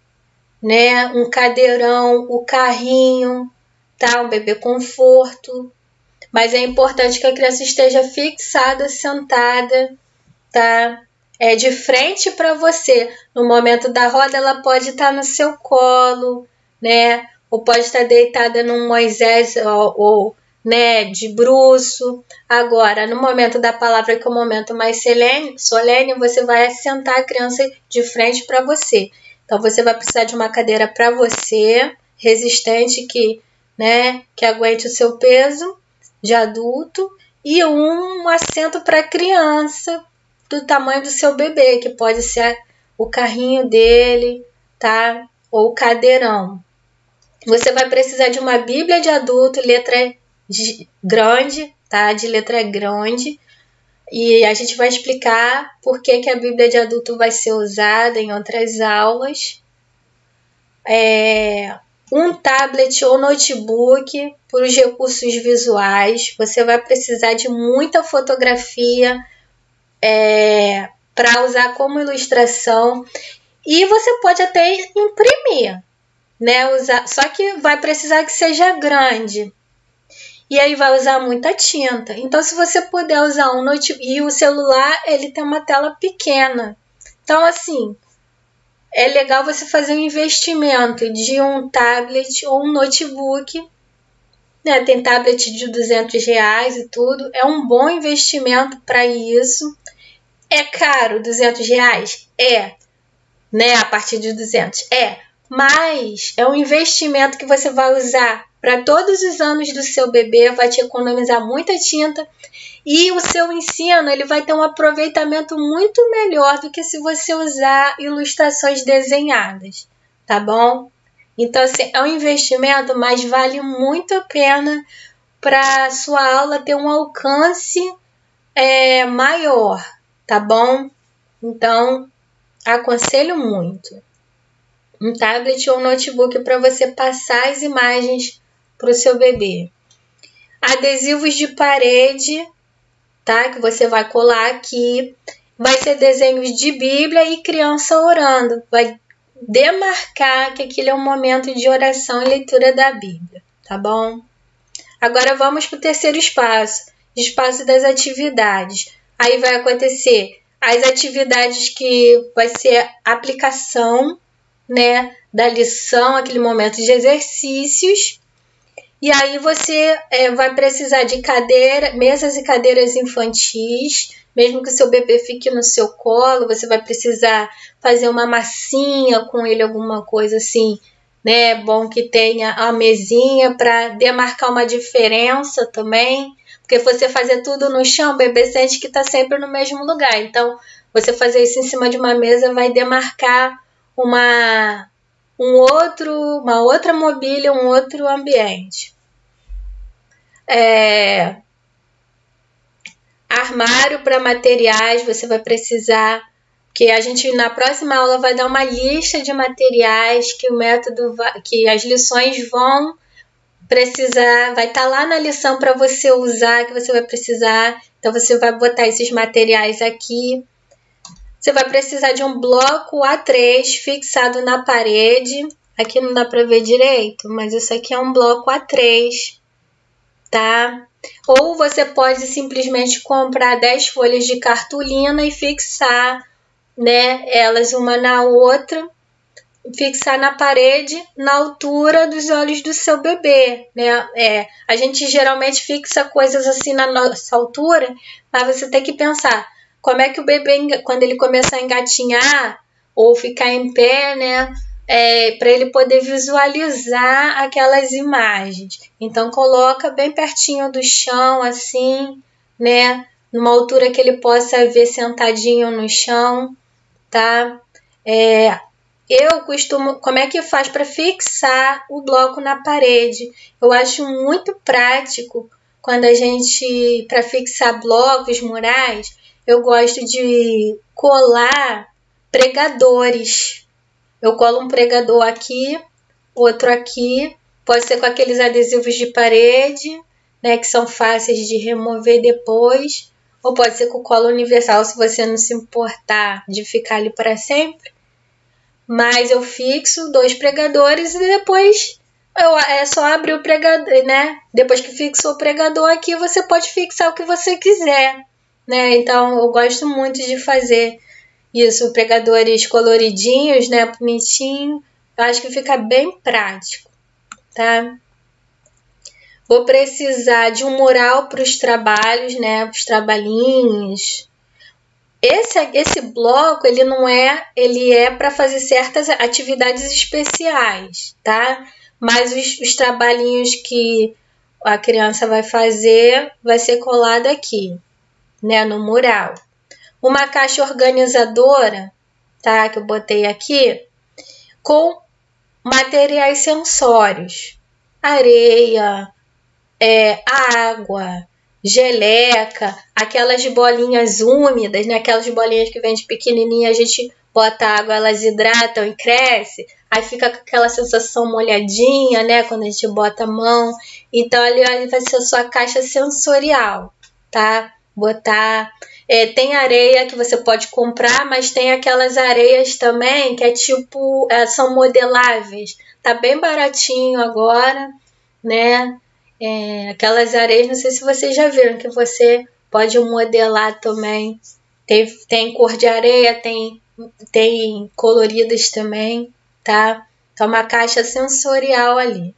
né, um cadeirão, o carrinho, tá, um bebê conforto. Mas é importante que a criança esteja fixada, sentada, tá? De frente para você. No momento da roda, ela pode estar no seu colo, né? Ou pode estar deitada num Moisés ou né, de bruço. Agora, no momento da palavra, que é o momento mais solene, você vai sentar a criança de frente para você. Então, você vai precisar de uma cadeira para você, resistente, que aguente o seu peso de adulto, e um assento para criança do tamanho do seu bebê, que pode ser o carrinho dele, tá? Ou o cadeirão. Você vai precisar de uma Bíblia de adulto, letra grande, tá? De letra grande. E a gente vai explicar por que a Bíblia de adulto vai ser usada em outras aulas. Um tablet ou notebook para os recursos visuais. Você vai precisar de muita fotografia para usar como ilustração. E você pode até imprimir, né? Só que vai precisar que seja grande. E aí vai usar muita tinta. Então, se você puder usar um notebook, e o celular, ele tem uma tela pequena. Então, assim, é legal você fazer um investimento de um tablet ou um notebook, né? Tem tablet de R$200 e tudo. É um bom investimento para isso. É caro, R$200? Né? A partir de 200? Mas é um investimento que você vai usar para todos os anos do seu bebê, vai te economizar muita tinta, e o seu ensino ele vai ter um aproveitamento muito melhor do que se você usar ilustrações desenhadas, tá bom? Então, assim, é um investimento, mas vale muito a pena para sua aula ter um alcance maior, tá bom? Então, aconselho muito. Um tablet ou um notebook para você passar as imagens para o seu bebê. Adesivos de parede, tá? Que você vai colar aqui. Vai ser desenhos de Bíblia e criança orando. Vai demarcar que aquele é um momento de oração e leitura da Bíblia, tá bom? Agora vamos para o terceiro espaço. Espaço das atividades. Aí vai acontecer as atividades que vai ser aplicação, né, da lição, aquele momento de exercícios. E aí você vai precisar de mesas e cadeiras infantis, mesmo que o seu bebê fique no seu colo, você vai precisar fazer uma massinha com ele, alguma coisa assim, né? Bom que tenha a mesinha para demarcar uma diferença também, porque você fazer tudo no chão, o bebê sente que está sempre no mesmo lugar. Então, você fazer isso em cima de uma mesa vai demarcar uma outra mobília, um outro ambiente. Armário para materiais, você vai precisar, que a gente na próxima aula vai dar uma lista de materiais que que as lições vão precisar, vai estar lá na lição para você usar, que você vai precisar. Então você vai botar esses materiais aqui. Você vai precisar de um bloco A3 fixado na parede. Aqui não dá para ver direito, mas isso aqui é um bloco A3, tá? Ou você pode simplesmente comprar 10 folhas de cartolina e fixar, né, elas uma na outra, fixar na parede na altura dos olhos do seu bebê, né? A gente geralmente fixa coisas assim na nossa altura, mas você tem que pensar como é que o bebê, quando ele começar a engatinhar ou ficar em pé, né? Para ele poder visualizar aquelas imagens. Então coloca bem pertinho do chão, assim, né? Numa altura que ele possa ver sentadinho no chão, tá? Eu costumo... Como é que faz para fixar o bloco na parede? Eu acho muito prático quando a gente... Para fixar blocos, murais, eu gosto de colar pregadores. Eu colo um pregador aqui, outro aqui. Pode ser com aqueles adesivos de parede, né, que são fáceis de remover depois. Ou pode ser com cola universal, se você não se importar de ficar ali para sempre. Mas eu fixo 2 pregadores e depois é só abrir o pregador, né? Depois que fixou o pregador aqui, você pode fixar o que você quiser, né? Então, eu gosto muito de fazer isso, pregadores coloridinhos, né? Bonitinho. Eu acho que fica bem prático, tá? Vou precisar de um mural para os trabalhos, né? Os trabalhinhos. Esse bloco, ele é para fazer certas atividades especiais, tá? Mas os trabalhinhos que a criança vai fazer vai ser colado aqui, né? No mural. Uma caixa organizadora, tá? Que eu botei aqui, com materiais sensórios. Areia, água, geleca, aquelas bolinhas úmidas, né? Aquelas bolinhas que vem de pequenininha, a gente bota água, elas hidratam e cresce, aí fica com aquela sensação molhadinha, né? Quando a gente bota a mão. Então, ali vai ser a sua caixa sensorial, tá? Botar... tem areia que você pode comprar, mas tem aquelas areias também que tipo, são modeláveis. Tá bem baratinho agora, né? Aquelas areias, não sei se vocês já viram, que você pode modelar também. Tem cor de areia, tem coloridas também, tá? Então, uma caixa sensorial ali.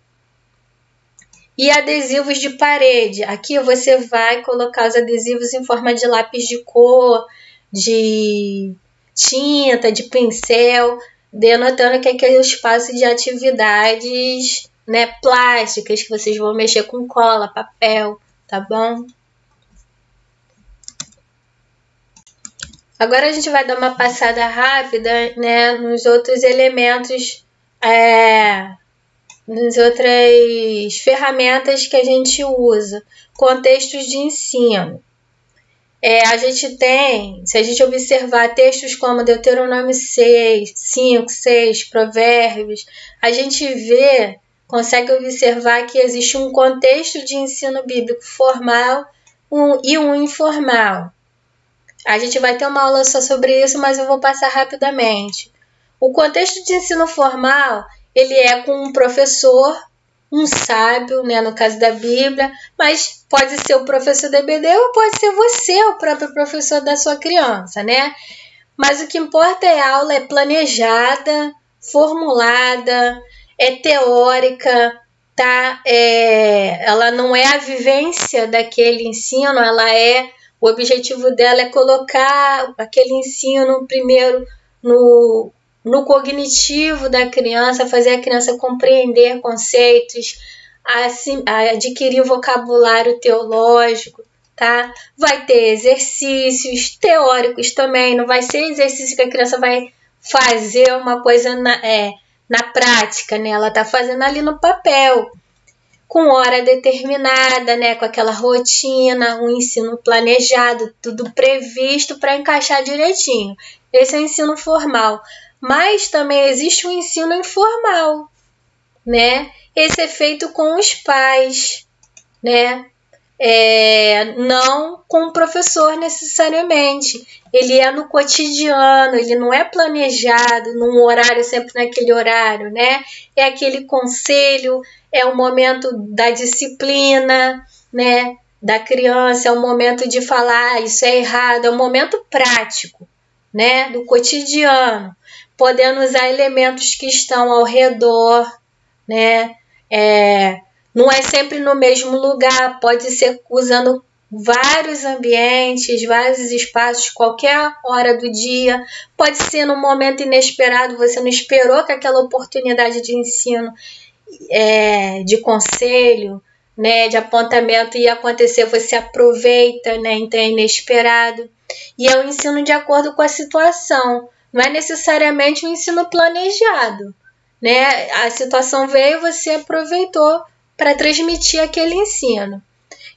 E adesivos de parede. Aqui você vai colocar os adesivos em forma de lápis de cor, de tinta, de pincel, denotando que aquele é o espaço de atividades, né, plásticas, que vocês vão mexer com cola, papel, tá bom? Agora a gente vai dar uma passada rápida, né, nos outros elementos, nas outras ferramentas que a gente usa. Contextos de ensino. A gente tem, se a gente observar textos como Deuteronômio 6, 5, 6, Provérbios, a gente consegue observar que existe um contexto de ensino bíblico formal e um informal. A gente vai ter uma aula só sobre isso, mas eu vou passar rapidamente. O contexto de ensino formal, ele é com um professor, um sábio, né, no caso da Bíblia, mas pode ser o professor da EBD ou pode ser você, o próprio professor da sua criança, né? Mas o que importa é a aula é planejada, formulada, teórica, tá? Ela não é a vivência daquele ensino, o objetivo dela é colocar aquele ensino primeiro no cognitivo da criança, fazer a criança compreender conceitos, adquirir vocabulário teológico, tá? Vai ter exercícios teóricos também, não vai ser exercício que a criança vai fazer uma coisa na prática, né? Ela tá fazendo ali no papel, com hora determinada, né? Com aquela rotina, um ensino planejado, tudo previsto para encaixar direitinho. Esse é o ensino formal. Mas também existe um ensino informal, né? Esse é feito com os pais, né? Não com o professor necessariamente. Ele é no cotidiano, ele não é planejado num horário, sempre naquele horário, né? É aquele conselho, é o momento da disciplina, né? Da criança, é o momento de falar isso é errado, é um momento prático, né? Do cotidiano. podendo usar elementos que estão ao redor, né? Não é sempre no mesmo lugar, pode ser usando vários ambientes, vários espaços, qualquer hora do dia. Pode ser num momento inesperado, você não esperou que aquela oportunidade de ensino, de conselho, né, de apontamento ia acontecer, você aproveita, né, então é inesperado. E é o ensino de acordo com a situação, não é necessariamente um ensino planejado, né? A situação veio, você aproveitou para transmitir aquele ensino.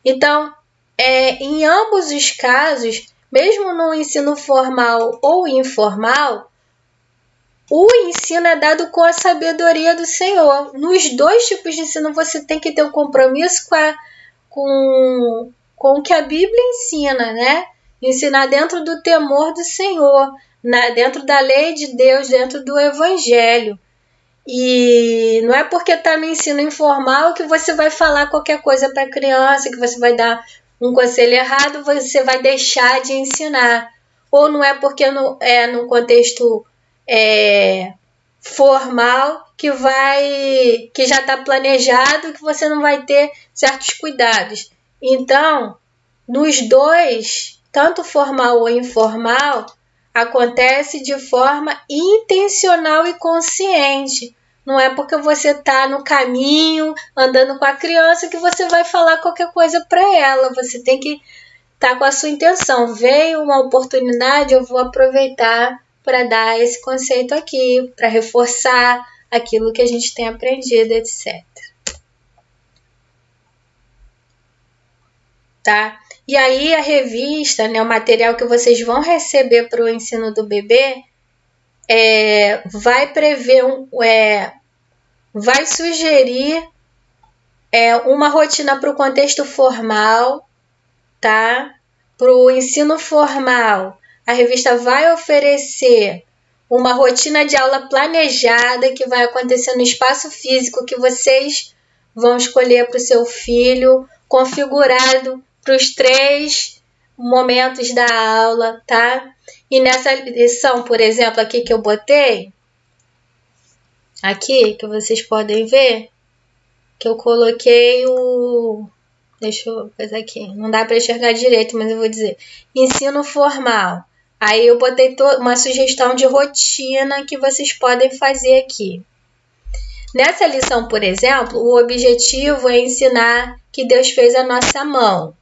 Então, em ambos os casos, mesmo no ensino formal ou informal, o ensino é dado com a sabedoria do Senhor. Nos dois tipos de ensino, você tem que ter um compromisso com o que a Bíblia ensina, né? Ensinar dentro do temor do Senhor, dentro da lei de Deus, dentro do Evangelho. E não é porque está no ensino informal que você vai falar qualquer coisa para a criança, que você vai dar um conselho errado, você vai deixar de ensinar. Ou não é porque no contexto formal que já está planejado, que você não vai ter certos cuidados. Então, nos dois, tanto formal ou informal, acontece de forma intencional e consciente. Não é porque você está no caminho, andando com a criança, que você vai falar qualquer coisa para ela. Você tem que estar com a sua intenção. Veio uma oportunidade, eu vou aproveitar para dar esse conceito aqui, para reforçar aquilo que a gente tem aprendido, etc. Tá? E aí a revista, né, o material que vocês vão receber para o ensino do bebê, vai prever, vai sugerir uma rotina para o contexto formal, tá? Para o ensino formal, a revista vai oferecer uma rotina de aula planejada que vai acontecer no espaço físico que vocês vão escolher para o seu filho, configurado para os 3 momentos da aula, tá? E nessa lição, por exemplo, aqui que eu botei, aqui, que vocês podem ver, que eu coloquei deixa eu fazer aqui, não dá para enxergar direito, mas eu vou dizer, ensino formal. Aí eu botei uma sugestão de rotina que vocês podem fazer aqui. Nessa lição, por exemplo, o objetivo é ensinar que Deus fez a nossa mão.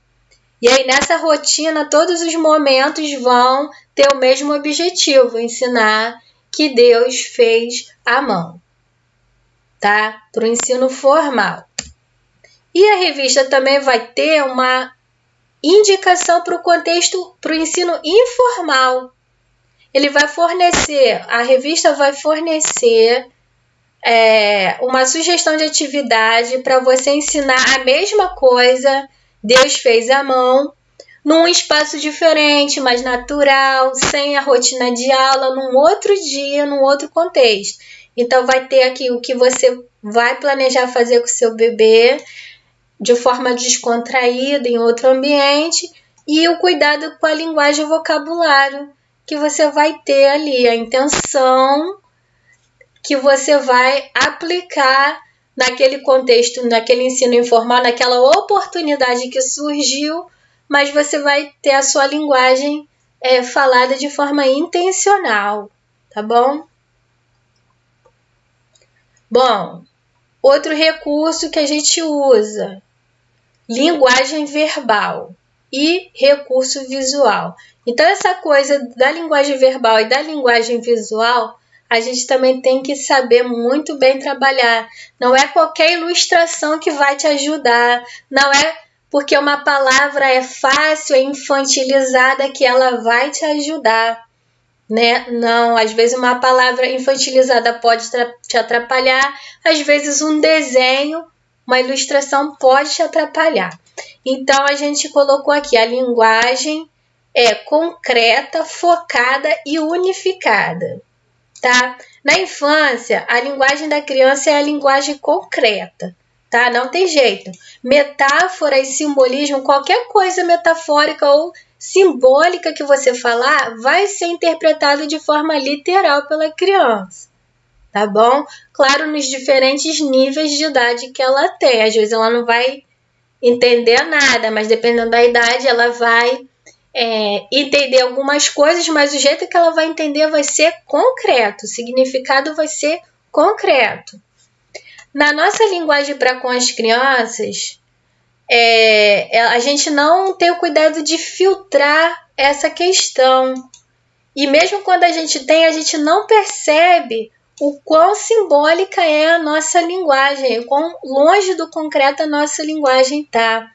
E aí, nessa rotina, todos os momentos vão ter o mesmo objetivo, ensinar que Deus fez a mão, tá? Para o ensino formal. E a revista também vai ter uma indicação para o contexto, para o ensino informal. A revista vai fornecer uma sugestão de atividade para você ensinar a mesma coisa, Deus fez a mão, num espaço diferente, mais natural, sem a rotina de aula, num outro dia, num outro contexto. Então, vai ter aqui o que você vai planejar fazer com o seu bebê, de forma descontraída, em outro ambiente, e o cuidado com a linguagem e vocabulário que você vai ter ali, a intenção que você vai aplicar naquele contexto, naquele ensino informal, naquela oportunidade que surgiu, mas você vai ter a sua linguagem falada de forma intencional, tá bom? Bom, outro recurso que a gente usa, linguagem verbal e recurso visual. Então, essa coisa da linguagem verbal e da linguagem visual, a gente também tem que saber muito bem trabalhar. Não é qualquer ilustração que vai te ajudar, não é porque uma palavra é fácil, é infantilizada, que ela vai te ajudar, né? Não, às vezes uma palavra infantilizada pode te atrapalhar, às vezes um desenho, uma ilustração pode te atrapalhar. Então, a gente colocou aqui, a linguagem é concreta, focada e unificada, tá? Na infância, a linguagem da criança é a linguagem concreta, tá? Não tem jeito. Metáfora e simbolismo, qualquer coisa metafórica ou simbólica que você falar vai ser interpretada de forma literal pela criança, tá bom? Claro, nos diferentes níveis de idade que ela tem. Às vezes ela não vai entender nada, mas dependendo da idade ela vai entender algumas coisas, mas o jeito que ela vai entender vai ser concreto, o significado vai ser concreto. Na nossa linguagem para com as crianças, a gente não tem o cuidado de filtrar essa questão. E mesmo quando a gente tem, a gente não percebe o quão simbólica é a nossa linguagem, o quão longe do concreto a nossa linguagem tá?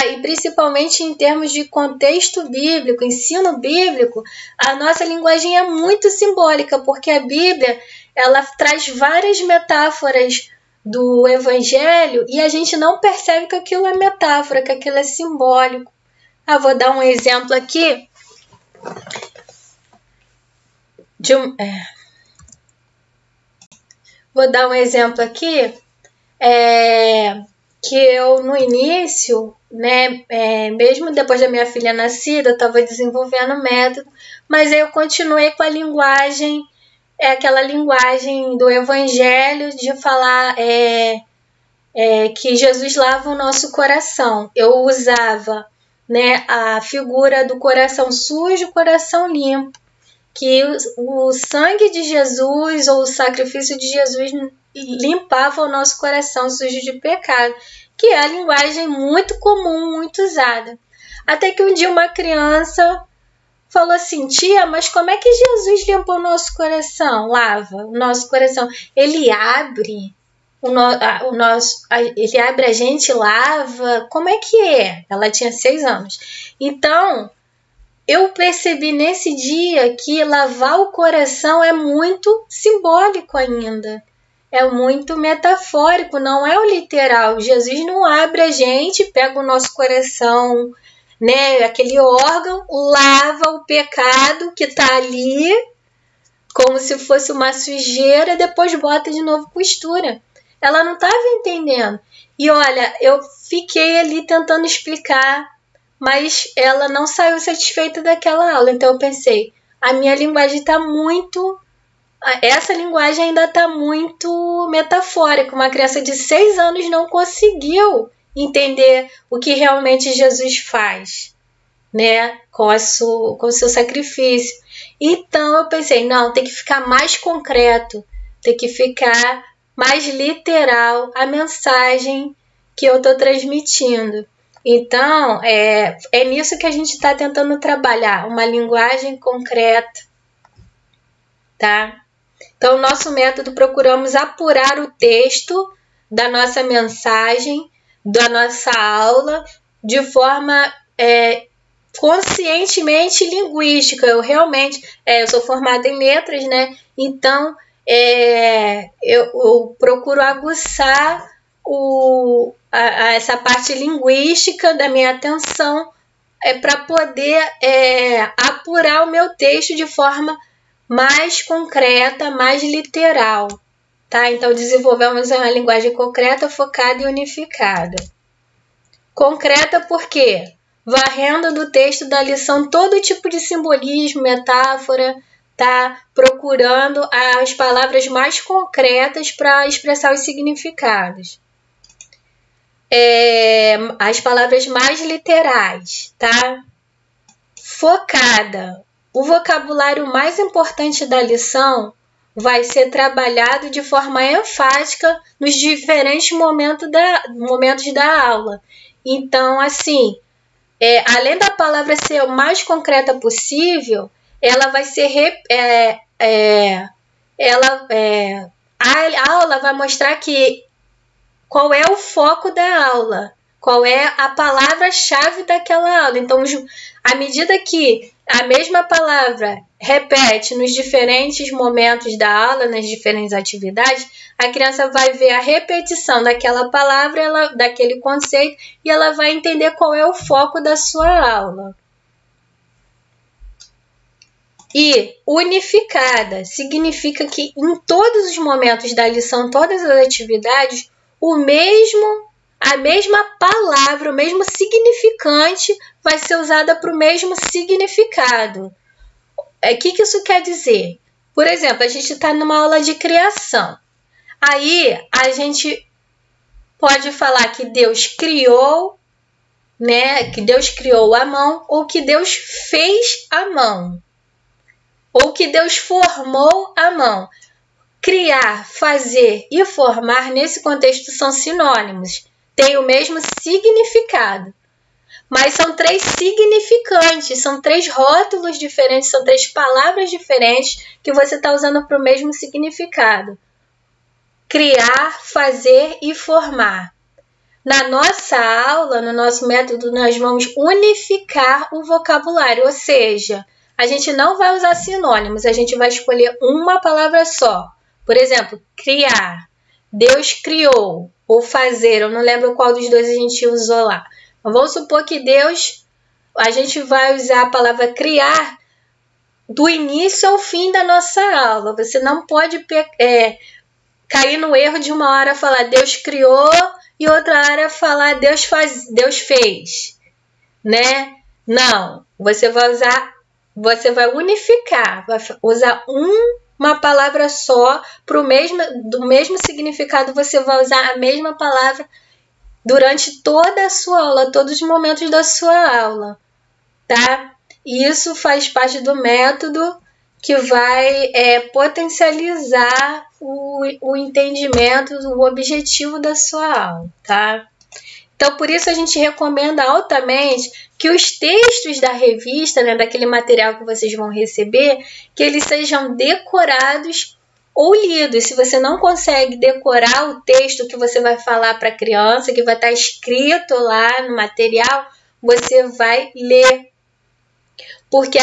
E principalmente em termos de contexto bíblico, ensino bíblico, a nossa linguagem é muito simbólica, porque a Bíblia ela traz várias metáforas do Evangelho e a gente não percebe que aquilo é metáfora, que aquilo é simbólico. Vou dar um exemplo aqui Vou dar um exemplo aqui, que eu no início, né, mesmo depois da minha filha nascida, eu estava desenvolvendo o método, mas eu continuei com a linguagem, aquela linguagem do Evangelho de falar que Jesus lava o nosso coração. Eu usava, né, a figura do coração sujo, coração limpo, que o sangue de Jesus ou o sacrifício de Jesus limpava o nosso coração sujo de pecado, que é a linguagem muito comum, muito usada. Até que um dia uma criança falou assim: tia, mas como é que Jesus limpa o nosso coração? Lava o nosso coração. Ele abre ele abre a gente, lava. Como é que é? Ela tinha 6 anos. Então, eu percebi nesse dia que lavar o coração é muito simbólico ainda. É muito metafórico, não é o literal. Jesus não abre a gente, pega o nosso coração, né, aquele órgão, lava o pecado que está ali, como se fosse uma sujeira, depois bota de novo costura. Ela não estava entendendo. E olha, eu fiquei ali tentando explicar, mas ela não saiu satisfeita daquela aula. Então eu pensei, a minha linguagem está muito... Essa linguagem ainda está muito metafórica. Uma criança de 6 anos não conseguiu entender o que realmente Jesus faz, né, com o seu sacrifício. Então eu pensei, não, tem que ficar mais concreto, tem que ficar mais literal a mensagem que eu estou transmitindo. Então, é nisso que a gente está tentando trabalhar, uma linguagem concreta, tá? Então, nosso método, procuramos apurar o texto da nossa mensagem, da nossa aula, de forma conscientemente linguística. Eu realmente, eu sou formada em letras, né? Então, eu procuro aguçar essa parte linguística da minha atenção para poder apurar o meu texto de forma mais concreta, mais literal, tá? Então, desenvolvemos uma linguagem concreta, focada e unificada. Concreta por quê? Varrendo do texto da lição todo tipo de simbolismo, metáfora, tá? Procurando as palavras mais concretas para expressar os significados. As palavras mais literais, tá? Focada. O vocabulário mais importante da lição vai ser trabalhado de forma enfática nos diferentes momentos da aula. Então, assim, além da palavra ser o mais concreta possível, ela vai ser... a aula vai mostrar qual é o foco da aula, qual é a palavra-chave daquela aula. Então, à medida que a mesma palavra repete nos diferentes momentos da aula, nas diferentes atividades, a criança vai ver a repetição daquela palavra, daquele conceito, e ela vai entender qual é o foco da sua aula. E unificada significa que em todos os momentos da lição, todas as atividades, a mesma palavra, o mesmo significante vai ser usada para o mesmo significado. O que isso quer dizer? Por exemplo, a gente está numa aula de criação. Aí a gente pode falar que Deus criou, né? Que Deus criou a mão, ou que Deus fez a mão, ou que Deus formou a mão. Criar, fazer e formar nesse contexto são sinônimos, têm o mesmo significado. Mas são 3 significantes, são 3 rótulos diferentes, são 3 palavras diferentes que você está usando para o mesmo significado. Criar, fazer e formar. Na nossa aula, no nosso método, nós vamos unificar o vocabulário, ou seja, a gente não vai usar sinônimos, a gente vai escolher uma palavra só. Por exemplo, criar, Deus criou, ou fazer, eu não lembro qual dos dois a gente usou lá. Mas vamos supor que Deus, a gente vai usar a palavra criar do início ao fim da nossa aula. Você não pode cair no erro de uma hora falar Deus criou e outra hora falar Deus fez, né? Não, você vai unificar, vai usar uma palavra só do mesmo significado, você vai usar a mesma palavra durante toda a sua aula, todos os momentos da sua aula, tá? E isso faz parte do método que vai potencializar o entendimento, o objetivo da sua aula, tá? Então, por isso a gente recomenda altamente que os textos da revista, né, daquele material que vocês vão receber, que eles sejam decorados ou lidos. Se você não consegue decorar o texto que você vai falar para a criança, que vai estar escrito lá no material, você vai ler. Porque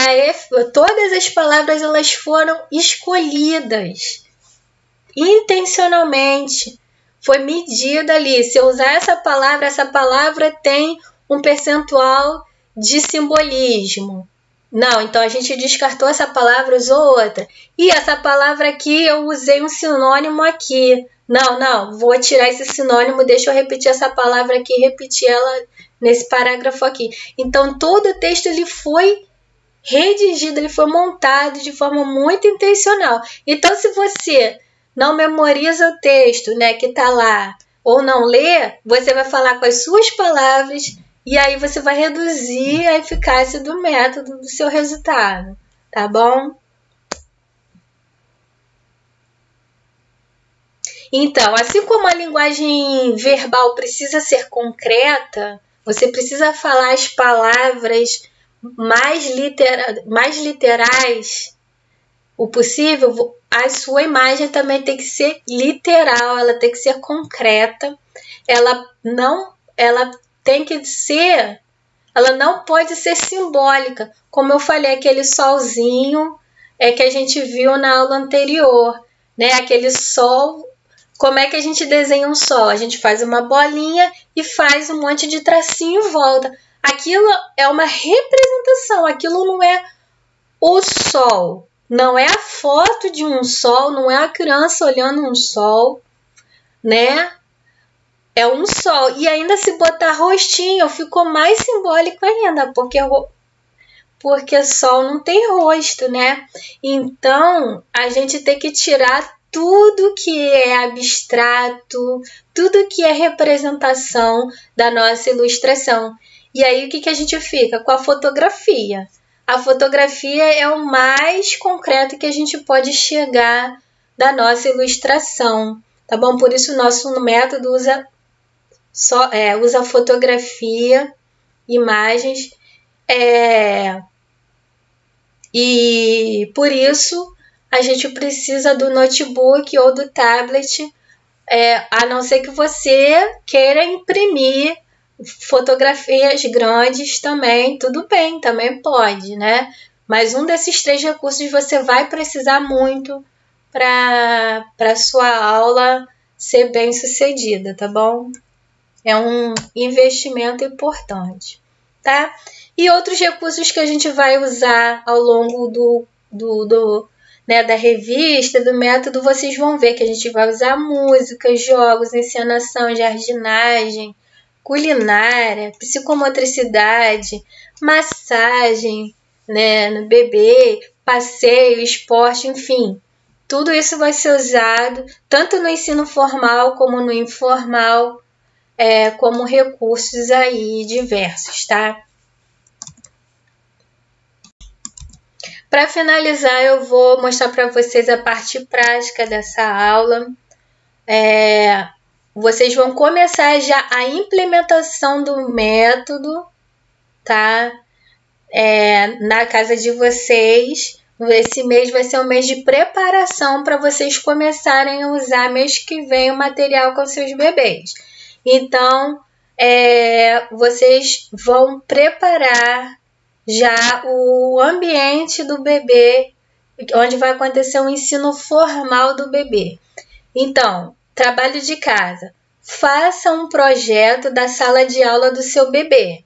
todas as palavras elas foram escolhidas intencionalmente. Foi medida ali. Se eu usar essa palavra tem um percentual de simbolismo. Não, então a gente descartou essa palavra, usou outra. E essa palavra aqui, eu usei um sinônimo aqui. Não, vou tirar esse sinônimo, deixa eu repetir essa palavra aqui, repetir ela nesse parágrafo aqui. Então, todo o texto ele foi redigido, ele foi montado de forma muito intencional. Então, se você não memoriza o texto, né, que está lá, ou não lê, você vai falar com as suas palavras e aí você vai reduzir a eficácia do método do seu resultado, tá bom? Então, assim como a linguagem verbal precisa ser concreta, você precisa falar as palavras mais literais o possível, a sua imagem também tem que ser literal, ela tem que ser concreta, ela não pode ser simbólica, como eu falei, aquele solzinho que a gente viu na aula anterior, né? Aquele sol, como é que a gente desenha um sol? A gente faz uma bolinha e faz um monte de tracinho em volta. Aquilo é uma representação, aquilo não é o sol. Não é a foto de um sol, não é a criança olhando um sol, né? É um sol. E ainda se botar rostinho, ficou mais simbólico ainda, porque sol não tem rosto, né? Então, a gente tem que tirar tudo que é abstrato, tudo que é representação da nossa ilustração. E aí, o que a gente fica? Com a fotografia. A fotografia é o mais concreto que a gente pode chegar da nossa ilustração, tá bom? Por isso o nosso método usa fotografia, imagens, e por isso a gente precisa do notebook ou do tablet, a não ser que você queira imprimir fotografias grandes também, tudo bem, também pode, né? Mas um desses 3 recursos você vai precisar muito para a sua aula ser bem sucedida, tá bom? É um investimento importante, tá? E outros recursos que a gente vai usar ao longo da revista, do método, vocês vão ver que a gente vai usar música, jogos, encenação, jardinagem, culinária, psicomotricidade, massagem, né, no bebê, passeio, esporte, enfim. Tudo isso vai ser usado tanto no ensino formal como no informal, como recursos aí diversos, tá? Para finalizar, eu vou mostrar para vocês a parte prática dessa aula. Vocês vão começar já a implementação do método, tá? Na casa de vocês. Esse mês vai ser um mês de preparação para vocês começarem a usar mês que vem o material com seus bebês. Então, vocês vão preparar já o ambiente do bebê, onde vai acontecer o ensino formal do bebê. Então, trabalho de casa. Faça um projeto da sala de aula do seu bebê.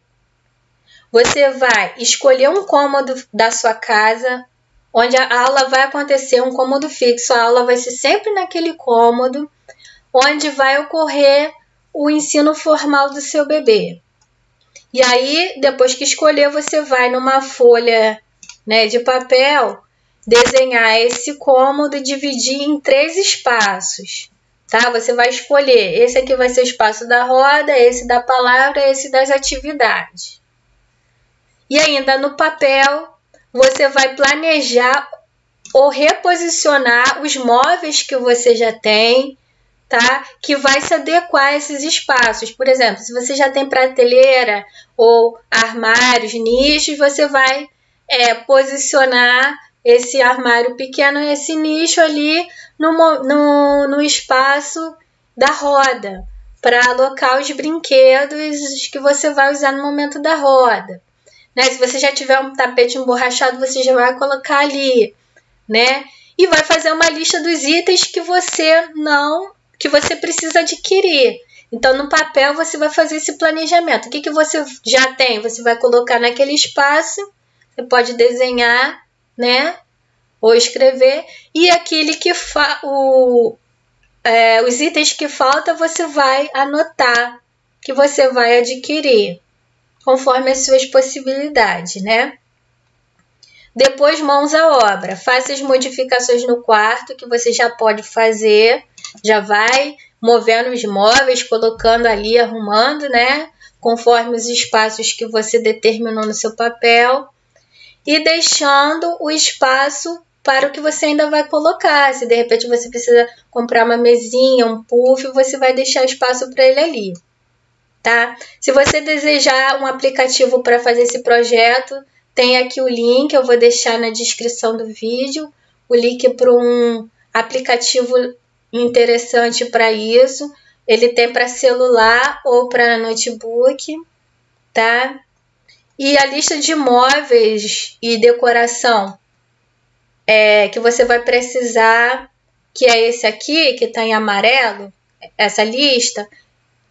Você vai escolher um cômodo da sua casa, onde a aula vai acontecer, um cômodo fixo. A aula vai ser sempre naquele cômodo, onde vai ocorrer o ensino formal do seu bebê. E aí, depois que escolher, você vai numa folha, né, de papel, desenhar esse cômodo e dividir em 3 espaços. Tá? Você vai escolher, esse aqui vai ser o espaço da roda, esse da palavra, esse das atividades. E ainda no papel, você vai planejar ou reposicionar os móveis que você já tem, tá? Que vai se adequar a esses espaços. Por exemplo, se você já tem prateleira ou armários, nichos, você vai posicionar esse armário pequeno, esse nicho ali no espaço da roda, para alocar os brinquedos que você vai usar no momento da roda. Né? Se você já tiver um tapete emborrachado, você já vai colocar ali, né? E vai fazer uma lista dos itens que você precisa adquirir. Então, no papel, você vai fazer esse planejamento. O que você já tem? Você vai colocar naquele espaço. Você pode desenhar, né? Ou escrever. E aquele que os itens que faltam, você vai anotar, que você vai adquirir, conforme as suas possibilidades, né? Depois, mãos à obra. Faça as modificações no quarto, que você já pode fazer. Já vai movendo os móveis, colocando ali, arrumando, né? Conforme os espaços que você determinou no seu papel. E deixando o espaço para o que você ainda vai colocar. Se de repente você precisa comprar uma mesinha, um puff, você vai deixar espaço para ele ali. Tá? Se você desejar um aplicativo para fazer esse projeto, tem aqui o link, eu vou deixar na descrição do vídeo, o link para um aplicativo interessante para isso. Ele tem para celular ou para notebook, tá? E a lista de móveis e decoração que você vai precisar, que é esse aqui, que está em amarelo, essa lista.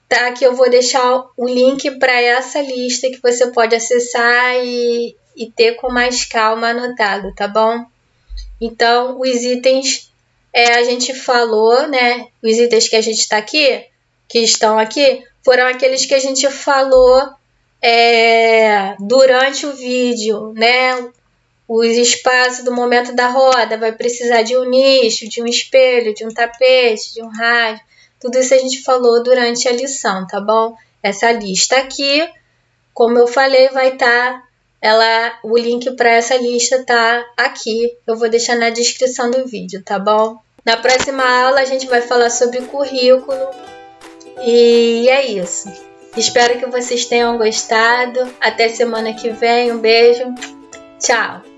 Tá, aqui eu vou deixar o link para essa lista que você pode acessar e ter com mais calma anotado, tá bom? Então, os itens a gente falou, né? Os itens que a gente está aqui, que estão aqui, foram aqueles que a gente falou durante o vídeo, né? Os espaços do momento da roda, vai precisar de um nicho, de um espelho, de um tapete, de um rádio. Tudo isso a gente falou durante a lição, tá bom? Essa lista aqui, como eu falei, vai estar, o link para essa lista tá aqui. Eu vou deixar na descrição do vídeo, tá bom? Na próxima aula a gente vai falar sobre currículo. E é isso. Espero que vocês tenham gostado. Até semana que vem. Um beijo. Tchau!